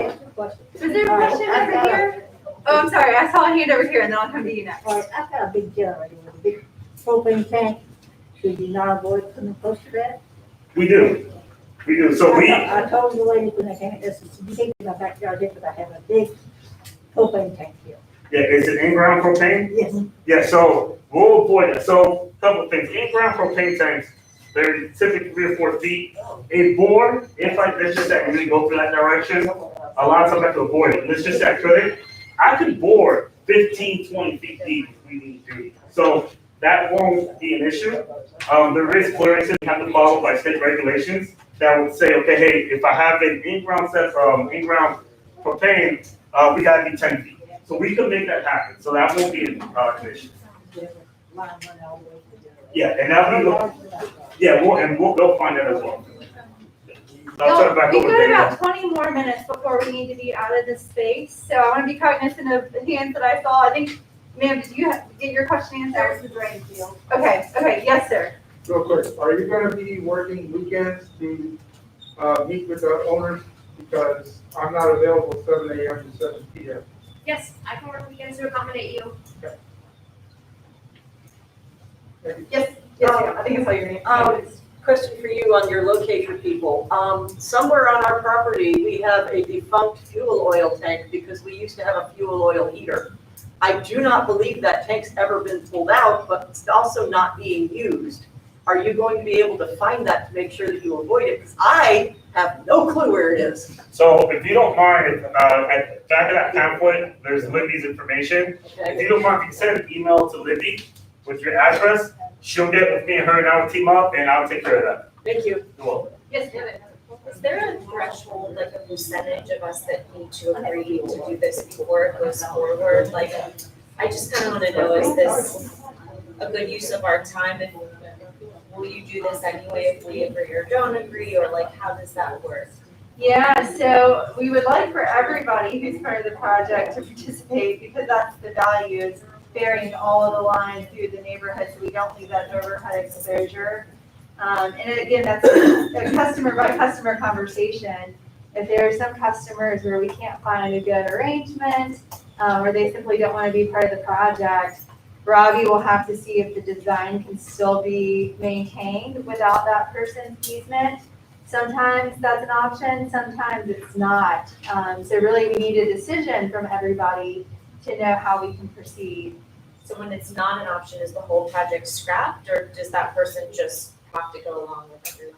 Is there a question over here? Oh, I'm sorry, I saw a hand over here, and then I'll come to you next. All right, I've got a big generator with a big propane tank. Should you not avoid coming close to that? We do. So I told the lady when I came, this is, you take my backyard here, but I have a big propane tank here. Yeah, is it in-ground propane? Yes. Yeah, so we'll avoid that. So a couple of things. In-ground propane tanks, they're typically 3 or 4 feet. A bore, let's just say I really go through that direction, a lot of times I have to avoid it. Let's just say I could bore 15, 20 feet deep if we need to. So that won't be an issue. There is clearances you have to follow by state regulations that would say, okay, hey, if I have an in-ground in-ground propane, we gotta be 10 feet. So we can make that happen. So that won't be an issue. Yeah, and they'll find that as well. I'll turn it back We've over to got Danielle. about 20 more minutes before we need to be out of this space, so I want to be cognizant of the hands that I saw. I think, ma'am, did you get your question answered? That was the drain field. Okay, yes, sir. Real quick, are you gonna be working weekends to, meet with the owners? Because I'm not available 7 AM to 7 PM. Yes, I can work weekends to accommodate you. Yes, I think I saw your name. Question for you on your locator people. Somewhere on our property, we have a defunct fuel oil tank because we used to have a fuel oil heater. I do not believe that tank's ever been pulled out, but it's also not being used. are you going to be able to find that to make sure that you avoid it? Because I have no clue where it is. So if you don't mind, at back of that pamphlet, there's Libby's information. If you don't mind, if you send an email to Libby with your address, she'll get with me and her and I'll team up and I'll take care of that. Thank you. You're welcome. Yes, is there a threshold, like a percentage of us that need to agree to do this before it goes forward? Like, I just kind of want to know, is this a good use of our time? And will you do this anyway if we agree or don't agree, or like, how does that work? Yeah, so we would like for everybody who's part of the project to participate, because that's the value, is burying all of the lines through the neighborhood so we don't leave that overhead exposure. And again, that's a customer by customer conversation. If there are some customers where we can't find a good arrangement, or they simply don't want to be part of the project, Robbie will have to see if the design can still be maintained without that person's easement. Sometimes that's an option, sometimes it's not. So really we need a decision from everybody to know how we can proceed. So when it's not an option, is the whole project scrapped, or does that person just have to go along with everything?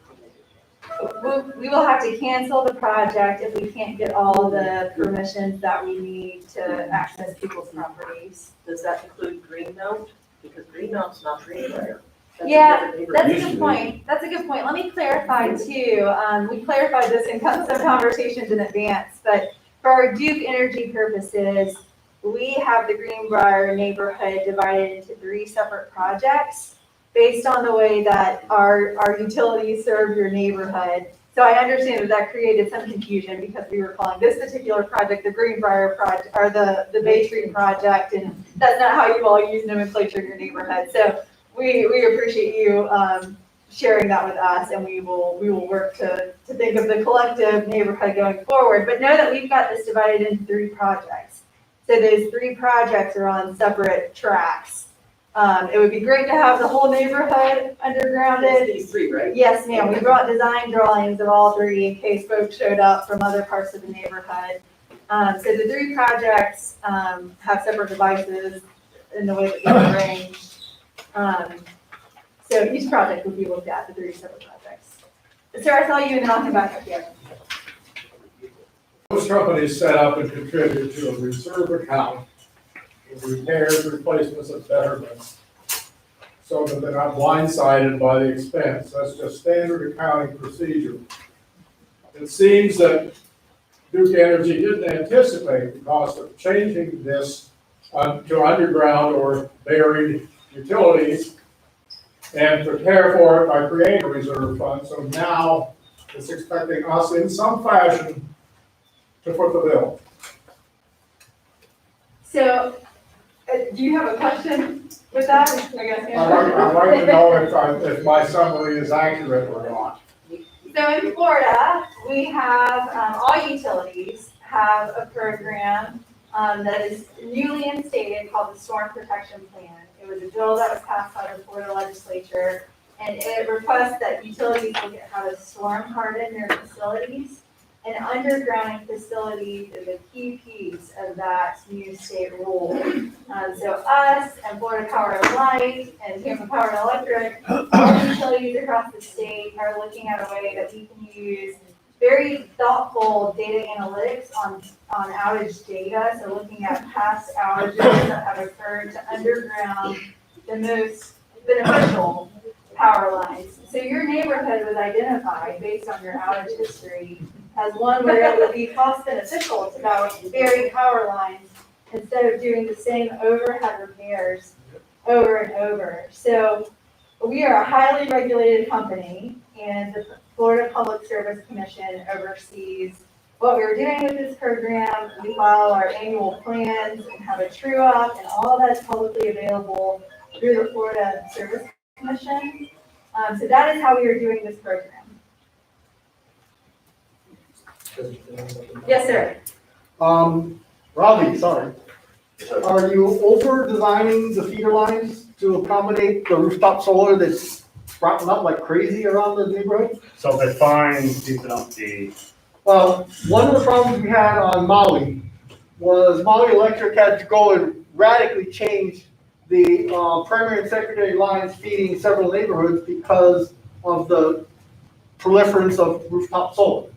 We will have to cancel the project if we can't get all the permissions that we need to access people's properties. Does that include Green Note? Because Green Note's not Greenbriar. Yeah, that's a good point. That's a good point. Let me clarify too. We clarified this in some conversations in advance, but for our Duke Energy purposes, we have the Greenbriar neighborhood divided into 3 separate projects based on the way that our utilities serve your neighborhood. So I understand that created some confusion because we were calling this particular project the Greenbriar project, or the Bay Tree project, and that's not how you all use nomenclature in your neighborhood. So we appreciate you sharing that with us, and we will work to think of the collective neighborhood going forward. But know that we've got this divided into 3 projects. So those 3 projects are on separate tracks. It would be great to have the whole neighborhood undergrounded. These 3, right? Yes, ma'am. We brought design drawings of all 3 in case folks showed up from other parts of the neighborhood. So the 3 projects have separate devices in the way that they're arranged. So each project would be looked at, the 3 separate projects. Sarah, I saw you, and then I'll come back up here. Most companies set up and contribute to a reserve account for repairs, replacements, and betterments, so that they're not blindsided by the expense. That's just standard accounting procedure. It seems that Duke Energy didn't anticipate the cost of changing this to underground or buried utilities and prepare for it by creating a reserve fund. So now it's expecting us in some fashion to foot the bill. So, do you have a question with that? I guess. I'd like to know if my summary is accurate or not. So in Florida, we have, all utilities have a program that is newly instated called the Storm Protection Plan. It was a bill that was passed by the Florida legislature, and it requests that utilities look at how to storm harden their facilities. And undergrounding facilities is a key piece of that new state rule. So us and Florida Power and Light and Tampa Power and Electric, all utilities across the state are looking at a way that we can use very thoughtful data analytics on outage data. So looking at past outages that have occurred to underground the most beneficial power lines. So your neighborhood was identified based on your outage history as one where it would be cost beneficial to bury power lines instead of doing the same overhead repairs over and over. So we are a highly regulated company, and the Florida Public Service Commission oversees what we're doing with this program. We follow our annual plans and have a true up, and all of that's publicly available through the Florida Service Commission. So that is how we are doing this program. Yes, sir. Robbie, sorry. Are you over designing the feeder lines to accommodate the rooftop solar that's sprouting up like crazy around the neighborhood? So define the. Well, one of the problems we had on Maui was Maui Electric had to go and radically change the primary and secondary lines feeding several neighborhoods because of the proliferance of rooftop solar.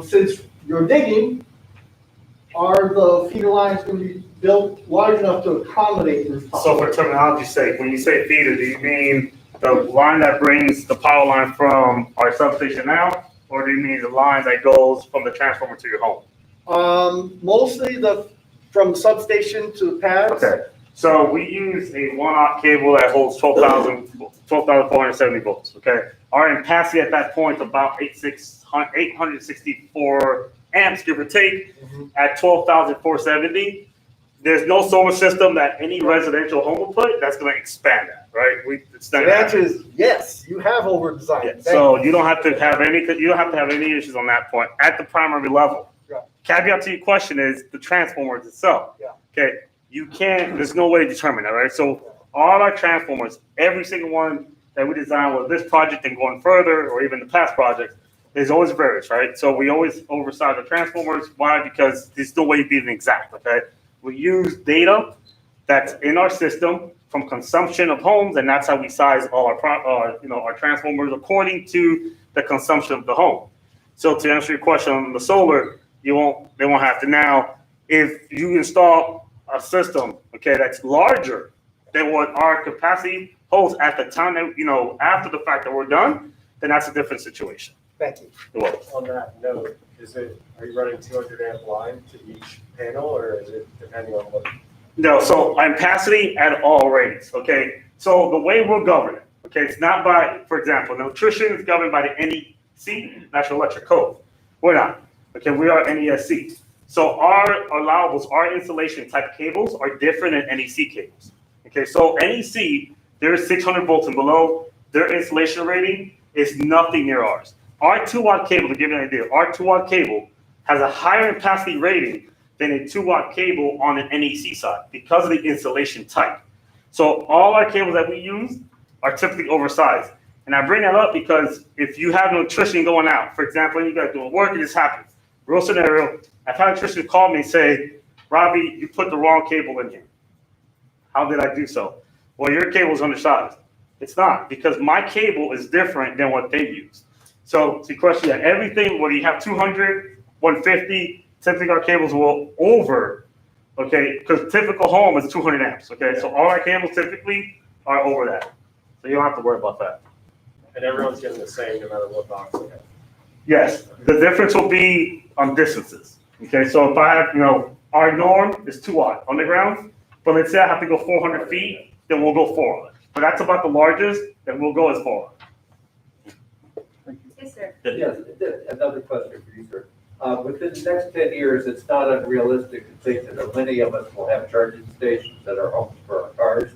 Since you're digging, are the feeder lines going to be built large enough to accommodate rooftop? So for terminology's sake, when you say feeder, do you mean the line that brings the power line from our substation now? Or do you mean the line that goes from the transformer to your home? Mostly from substation to the pads. Okay, so we use a 1-aught cable that holds 12,470 volts, okay? Our ampacity at that point is about 864 amps, give or take, at 12,470. There's no solar system that any residential home will put that's gonna expand that, right? The answer is yes, you have over designed. Yeah, so you don't have to have any issues on that point at the primary level. Yeah. Caveat to your question is the transformers itself. Yeah. Okay, there's no way to determine that, right? So all our transformers, every single one that we design with this project and going further, or even the past projects, there's always varies, right? So we always oversize the transformers. Why? Because there's no way to be exact, okay? We use data that's in our system from consumption of homes, and that's how we size all our transformers according to the consumption of the home. So to answer your question on the solar, they won't have to. Now, if you install a system, okay, that's larger than what our capacity holds at the time that, after the fact that we're done, then that's a different situation. Thank you. You're welcome. On that note, are you running 200 amp line to each panel, or is it depending on what? No, so ampacity at all rates, okay? So the way we're governed, okay, it's not by, for example, nutrition is governed by the NEC, National Electric Code. We're not, okay, we are NESC. So our allowables, our insulation type cables are different than NEC cables. Okay, so NEC, they're 600 volts and below. Their insulation rating is nothing near ours. Our 2-watt cable, to give you an idea, our 2-watt cable has a higher ampacity rating than a 2-watt cable on an NEC side because of the insulation type. So all our cables that we use are typically oversized. And I bring that up because if you have nutrition going out, for example, you guys doing work and this happens, real scenario, I've had electricians call me and say, Robbie, you put the wrong cable in here. How did I do so? Well, your cable's undersized. It's not, because my cable is different than what they use. So to the question, everything, whether you have 200, 150, typically our cables will over, okay, because typical home is 200 amps, okay? So all our cables typically are over that. So you don't have to worry about that. And everyone's getting the same no matter what box they have. Yes, the difference will be on distances. Okay, so if I have, our norm is 2-watt on the ground, but let's say I have to go 400 feet, then we'll go 400. But that's about the largest, then we'll go as 400. Yes, sir. Yes, another question for you, sir. Within the next 10 years, it's not unrealistic to think that many of us will have charging stations at our homes for our cars.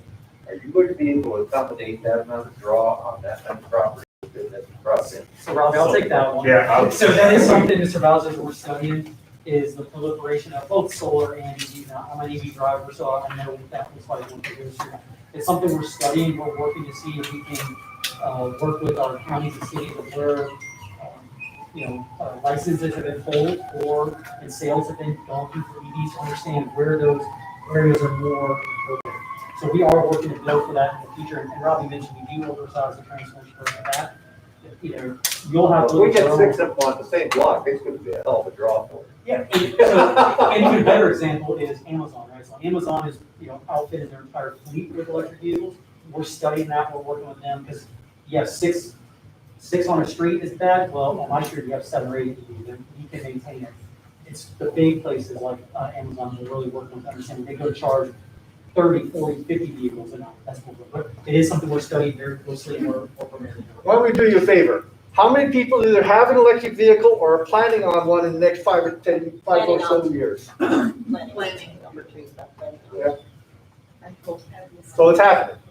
Are you going to be able to accommodate that amount of draw on that kind of property within this project? So Robbie, I'll take that one. Yeah. So that is something, Mr. Bowser, that we're studying, is the proliferation of both solar and EV. Now, I'm an EV driver, so I know what that looks like when it goes through. It's something we're studying. We're working to see if we can work with our counties and cities of where licenses have been pulled and sales have been gone through for EVs to understand where those areas are more appropriate. So we are working to build for that in the future. And Robbie mentioned we do oversize the transformers for that. You'll have to. We get 6 of them on the same block. It's going to be a hell of a draw for it. Yeah. And even a better example is Amazon, right? So Amazon is, outfitted their entire fleet with electric vehicles. We're studying that. We're working with them because you have six on a street is bad. Well, on my street, you have 7 or 8 of them. You can maintain it. It's the big places like Amazon we're really working with understanding. They go charge 30, 40, 50 vehicles and that's what but it is something we're studying very closely and we're permitted. Why don't we do you a favor? How many people either have an electric vehicle or are planning on one in the next 5 or 7 years? Planning number 2. Yeah. So it's happening.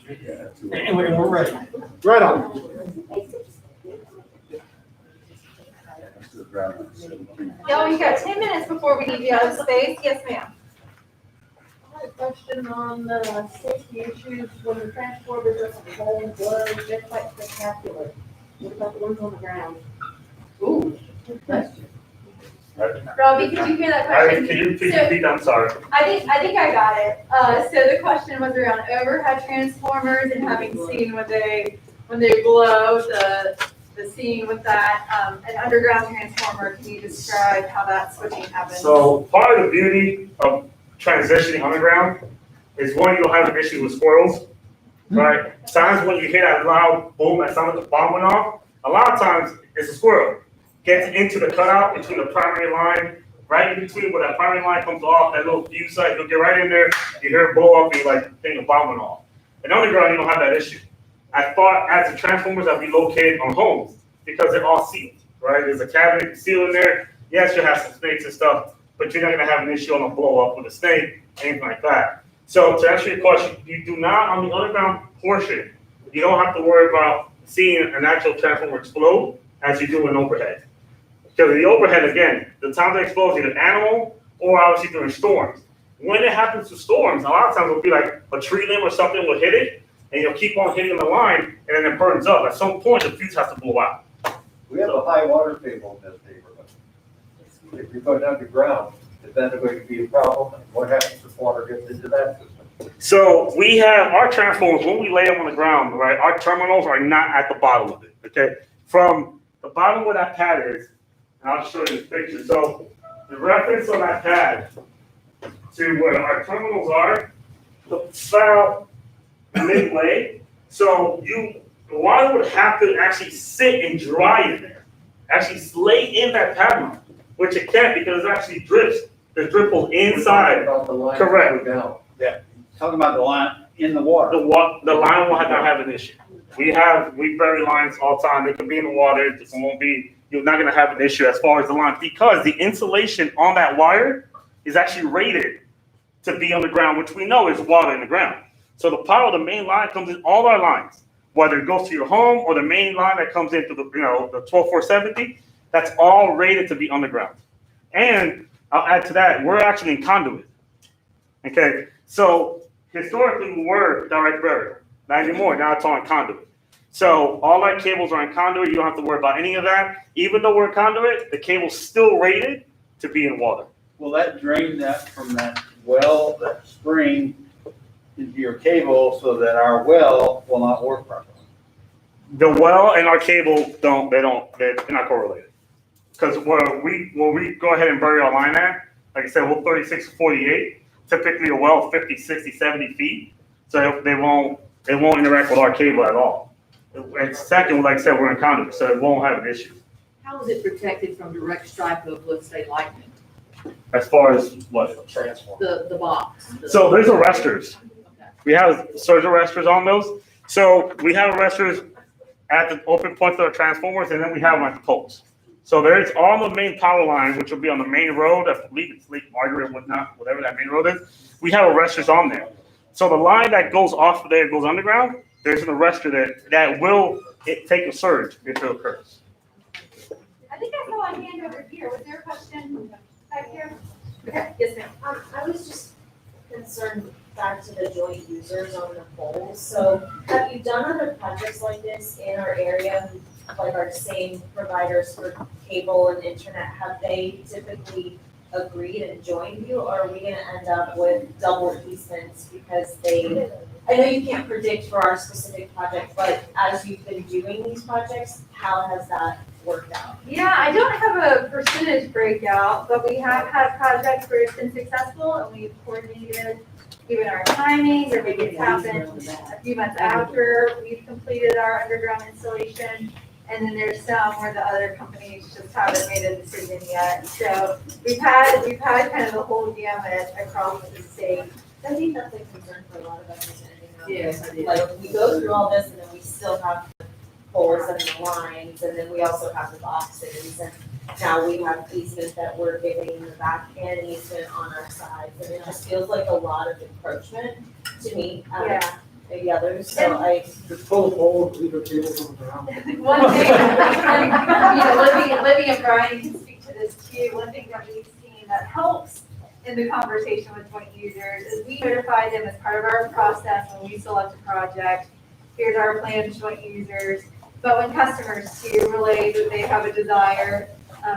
And we're ready. Right on. Yo, you got 10 minutes before we need you out of space. Yes, ma'am. I had a question on the safety issues when the transporters are hauling blood. They're quite spectacular. What about the ones on the ground? Ooh, good question. Robbie, could you hear that question? Can you please repeat? I'm sorry. I think I got it. So the question was around overhead transformers and having seen when they blow the scene with that, an underground transformer. Can you describe how that switching happens? So part of the beauty of transitioning underground is one, you don't have an issue with squirrels, right? Sometimes when you hear that loud boom that sounds like the bomb went off, a lot of times it's a squirrel. Gets into the cutout between the primary line, right in between where that primary line comes off, that little fuse site, you'll get right in there, you hear it blow up, and you're like, think the bomb went off. And underground, you don't have that issue. I thought as the transformers that be located on homes, because they're all sealed, right? There's a cabinet seal in there. Yes, you'll have some snakes and stuff, but you're not gonna have an issue on a blow up with a snake, anything like that. So to answer your question, you do not, on the underground portion, you don't have to worry about seeing an actual transformer explode as you do an overhead. Because the overhead, again, the time they explode is either animal or obviously during storms. When it happens to storms, a lot of times it'll be like a tree limb or something will hit it, and you'll keep on hitting the line, and then it burns up. At some point, the fuse has to blow out. We have a high water table in this neighborhood. If you go down to ground, is that going to be a problem? What happens if water gets into that system? So we have our transformers, when we lay them on the ground, right, our terminals are not at the bottom of it, okay? From the bottom where that pad is, and I'll show you this picture. So the reference on that pad to where our terminals are, about midway. So the water would have to actually sit and dry in there, actually lay in that pad line, which it can't because it actually drifts. The drip will inside. Correct. Yeah, talking about the line in the water. The line will not have an issue. We bury lines all the time. They can be in the water. It won't be. You're not going to have an issue as far as the line because the insulation on that wire is actually rated to be on the ground, which we know is water in the ground. So the power of the main line comes in all our lines, whether it goes to your home or the main line that comes into the 12470. That's all rated to be underground. And I'll add to that, we're actually in conduit. Okay, so historically we were direct burial, not anymore. Now it's all in conduit. So all our cables are in conduit. You don't have to worry about any of that. Even though we're in conduit, the cable's still rated to be in water. Will that drain that from that well, that spring, into your cable so that our well will not work properly? The well and our cable they're not correlated. Because when we go ahead and bury our line at, like I said, we're 36 to 48. Typically a well 50, 60, 70 feet. So they won't interact with our cable at all. And second, like I said, we're in conduit, so it won't have an issue. How is it protected from direct strike of, let's say, lightning? As far as what? The box. So there's arresters. We have surge arresters on those. So we have arresters at the open points of our transformers, and then we have them at the poles. So there's all the main power lines, which will be on the main road. I believe it's Lake Margaret, whatnot, whatever that main road is. We have arresters on there. So the line that goes off of there goes underground. There's an arrestor that will take a surge if it occurs. I think I saw a hand over here. Was there a question back here? Okay, yes, ma'am. I was just concerned back to the joint users on the poles. So have you done other projects like this in our area, like our same providers for cable and internet? Have they typically agreed and joined you, or are we gonna end up with double easements because I know you can't predict for our specific project, but as you've been doing these projects, how has that worked out? Yeah, I don't have a percentage breakout, but we have had projects where it's been successful and we've coordinated even our timing, or maybe it's happened a few months after we've completed our underground installation. And then there's some where the other companies just haven't made a decision yet. So we've had kind of the whole gamut across the state. I think that's a concern for a lot of us. Yes, I do. Like, we go through all this and then we still have the poles and the lines, and then we also have the boxes, and now we have easement that we're giving the back and easement on our sides, and it just feels like a lot of encroachment to me. Maybe others, so Just pull the pole, leave the cables on the ground. One thing, and, Libby and Brian can speak to this too. One thing that we've seen that helps in the conversation with joint users is we notify them as part of our process when we select a project. Here's our plan to joint users. But when customers too relate that they have a desire,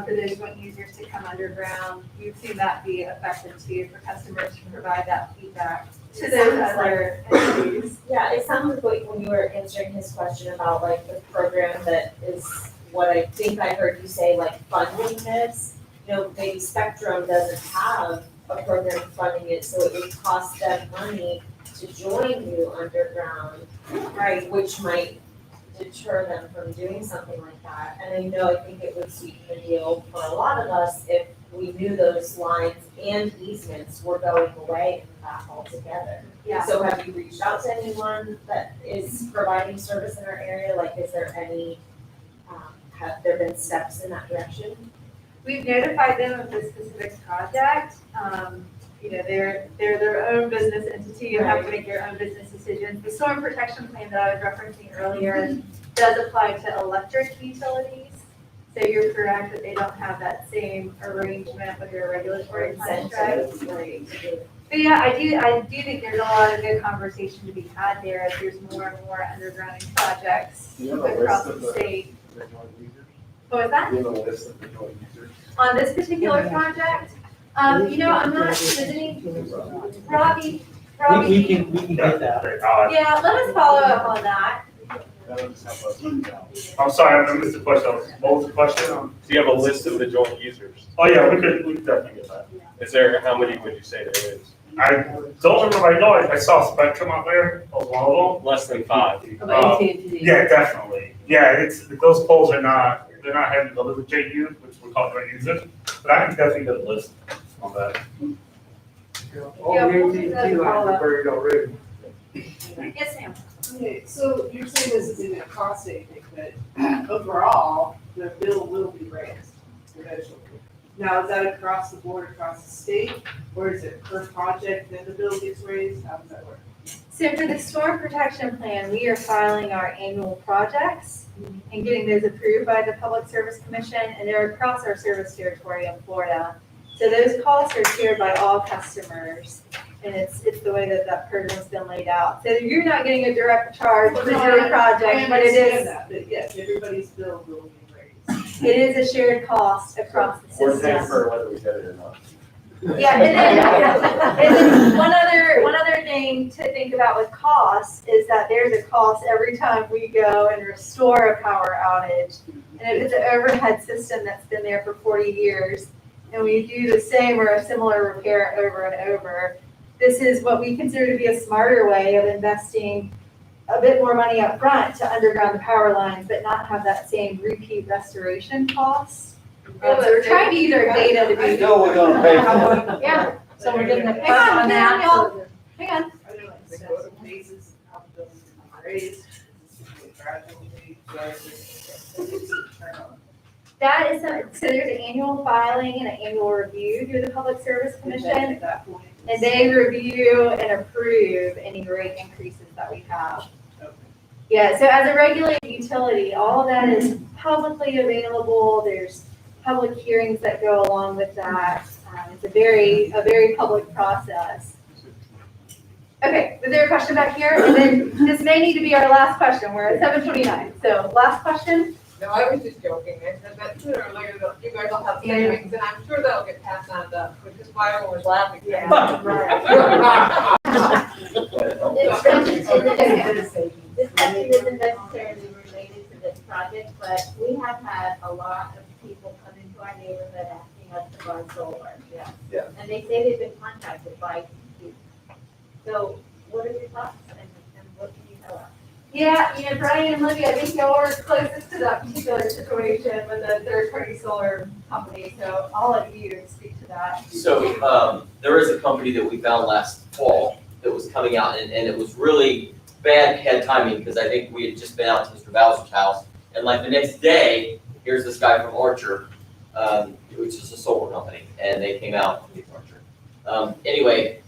for those joint users to come underground. We've seen that be effective too, for customers to provide that feedback to those other entities. Yeah, it sounded like when you were answering his question about like the program that is what I think I heard you say, like funding this. You know, maybe Spectrum doesn't have a program funding it, so it would cost them money to join you underground, right? Which might deter them from doing something like that. And I think it would sweeten the deal for a lot of us if we knew those lines and easements were going away in the back altogether. Yeah. So have you reached out to anyone that is providing service in our area? Like, is there any, have there been steps in that direction? We've notified them of the specific project. They're their own business entity, you have to make your own business decisions. The storm protection plan that I was referencing earlier does apply to electric utilities. So you're correct that they don't have that same arrangement with your regulatory construct. But yeah, I do think there's a lot of good conversation to be had there as there's more and more undergrounding projects across the state. What was that? Do you have a list of the joint users? On this particular project, I'm not visiting Robbie. We can get that. Yeah, let us follow up on that. I'm sorry, I missed the question. What was the question? Do you have a list of the joint users? Oh, yeah, we could definitely get that. Is there, how many would you say there is? I don't remember, I know I saw Spectrum out there, that was one of them. Less than 5. Yeah, definitely. Yeah, those poles are not, they're not having the little JU, which we call joint users, but I can definitely get a list on that. All the AT&T lines are buried already. Yes, Sam. Okay, so you're saying this isn't gonna cost anything, but overall, the bill will be raised eventually. Now, is that across the board, across the state, or is it per project, then the bill gets raised? How does that work? So for the storm protection plan, we are filing our annual projects and getting those approved by the Public Service Commission, and they're across our service territory in Florida. So those costs are shared by all customers, and it's the way that program's been laid out. So you're not getting a direct charge for your project, but it is, But yes, everybody's bill will be raised. it is a shared cost across the We're paying system. for whether we get it or not. Yeah, and then one other thing to think about with costs is that there's a cost every time we go and restore a power outage. And if it's an overhead system that's been there for 40 years, and we do the same or a similar repair over and over, this is what we consider to be a smarter way of investing a bit more money up front to underground the power lines, but not have that same repeat restoration cost. So we're trying to use our data to be. I know we're gonna pay for it. Yeah. So we're getting a Hang cut on, on that. y'all. Hang on. Are there like steps and phases, how the bill is gonna be raised? Is this gradually, That is, so there's an annual filing and an annual review through the Public Service Commission, at that point? and they review and approve any rate increases that we have. Okay. Yeah, so as a regulated utility, all of that is publicly available. There's public hearings that go along with that. It's a very public process. Okay, is there a question back here? And then this may need to be our last question. We're at 7:29. So last question. No, I was just joking, I said that sooner or later, you guys will have savings, and I'm sure that'll get passed on to, which is why everyone was laughing. Yeah, This section isn't necessarily related to this project, but we have had a lot of people come into our neighborhood asking us to run solar. Yeah. And they say they've been contacted by you. So what are your thoughts and what can you tell us? Yeah, Brian and Libby, I think y'all are closest to that particular situation with the third-party solar company, so I'll let you speak to that. So, there is a company that we found last fall that was coming out, and it was really bad head timing, because I think we had just been out to Mr. Bowser's house, and like the next day, here's this guy from Archer, which is a solar company, and they came out with Archer. Anyway,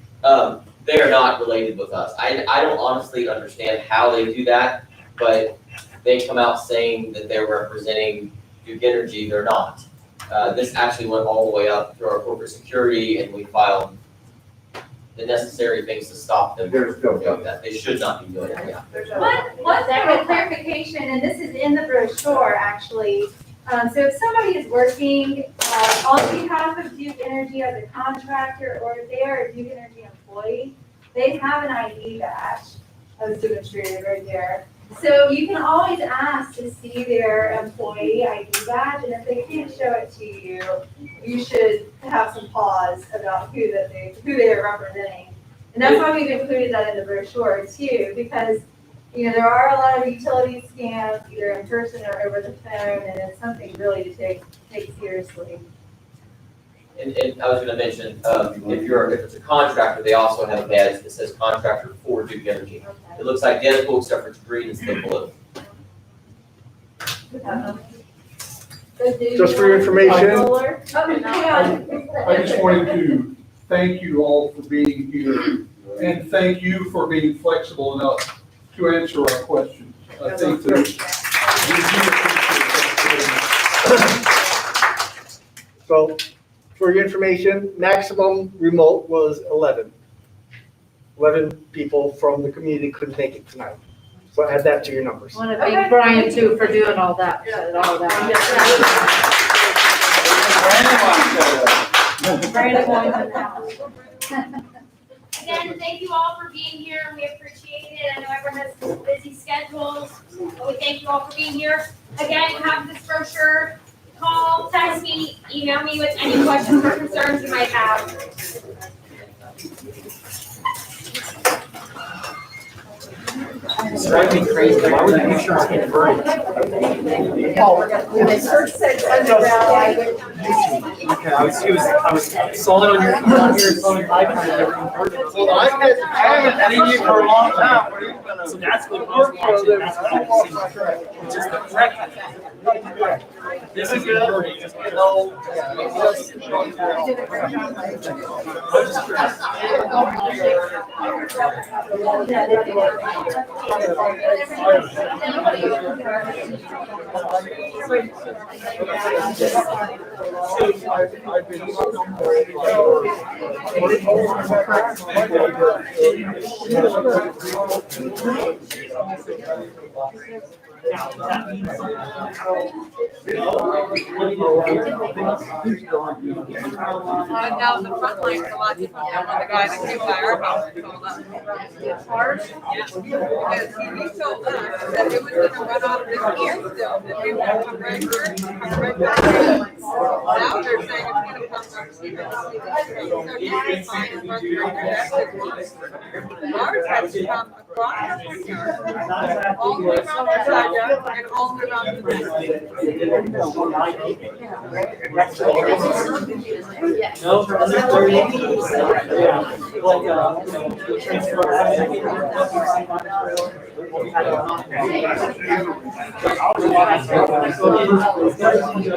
they are not related with us. I don't honestly understand how they do that, but they come out saying that they're representing Duke Energy. They're not. This actually went all the way up through our corporate security, and we filed the necessary things to stop them from doing that. They should not be doing that, yeah. One point of clarification, and this is in the brochure, actually. So if somebody is working on behalf of Duke Energy as a contractor, or if they are a Duke Energy employee, they have an ID badge. I was demonstrated right there. So you can always ask to see their employee ID badge, and if they can't show it to you, you should have some pause about who they are representing. And that's why we've included that in the brochure too, because there are a lot of utility scams, either in person or over the phone, and it's something really to take seriously. And I was gonna mention, if it's a contractor, they also have a badge that says contractor for Duke Energy. It looks identical except for it's green instead of blue. Just for your information. I just wanted to thank you all for being here, and thank you for being flexible enough to answer our questions. I think that So, for your information, maximum remote was 11. 11 people from the community couldn't make it tonight. So add that to your numbers. I want to thank Brian too for doing all that, Again, thank you all for being here. We appreciate it. I know everyone has busy schedules, but we thank you all for being here. Again, you have this brochure. Call, text me, email me with any questions or concerns you might have. It's driving me crazy. Why would the insurance get converted? When they first said underground, Okay, I saw it on your phone, Well, I haven't seen you for a long time. What are you gonna? So that's what I was watching, that's what I was seeing. Just the correct. This is converting, just no. Now the front line's a lot different than when the guy that came by our house told us. It's hard, because he told us that it was gonna run off this pier still, that we would come right here, come right back here. Now they're saying it's gonna come from Easements. So you can find and run through your ours has to come across the front yard, all the way around the side yard, and all the way around the back. No, for under 30. Yeah, like, transfer.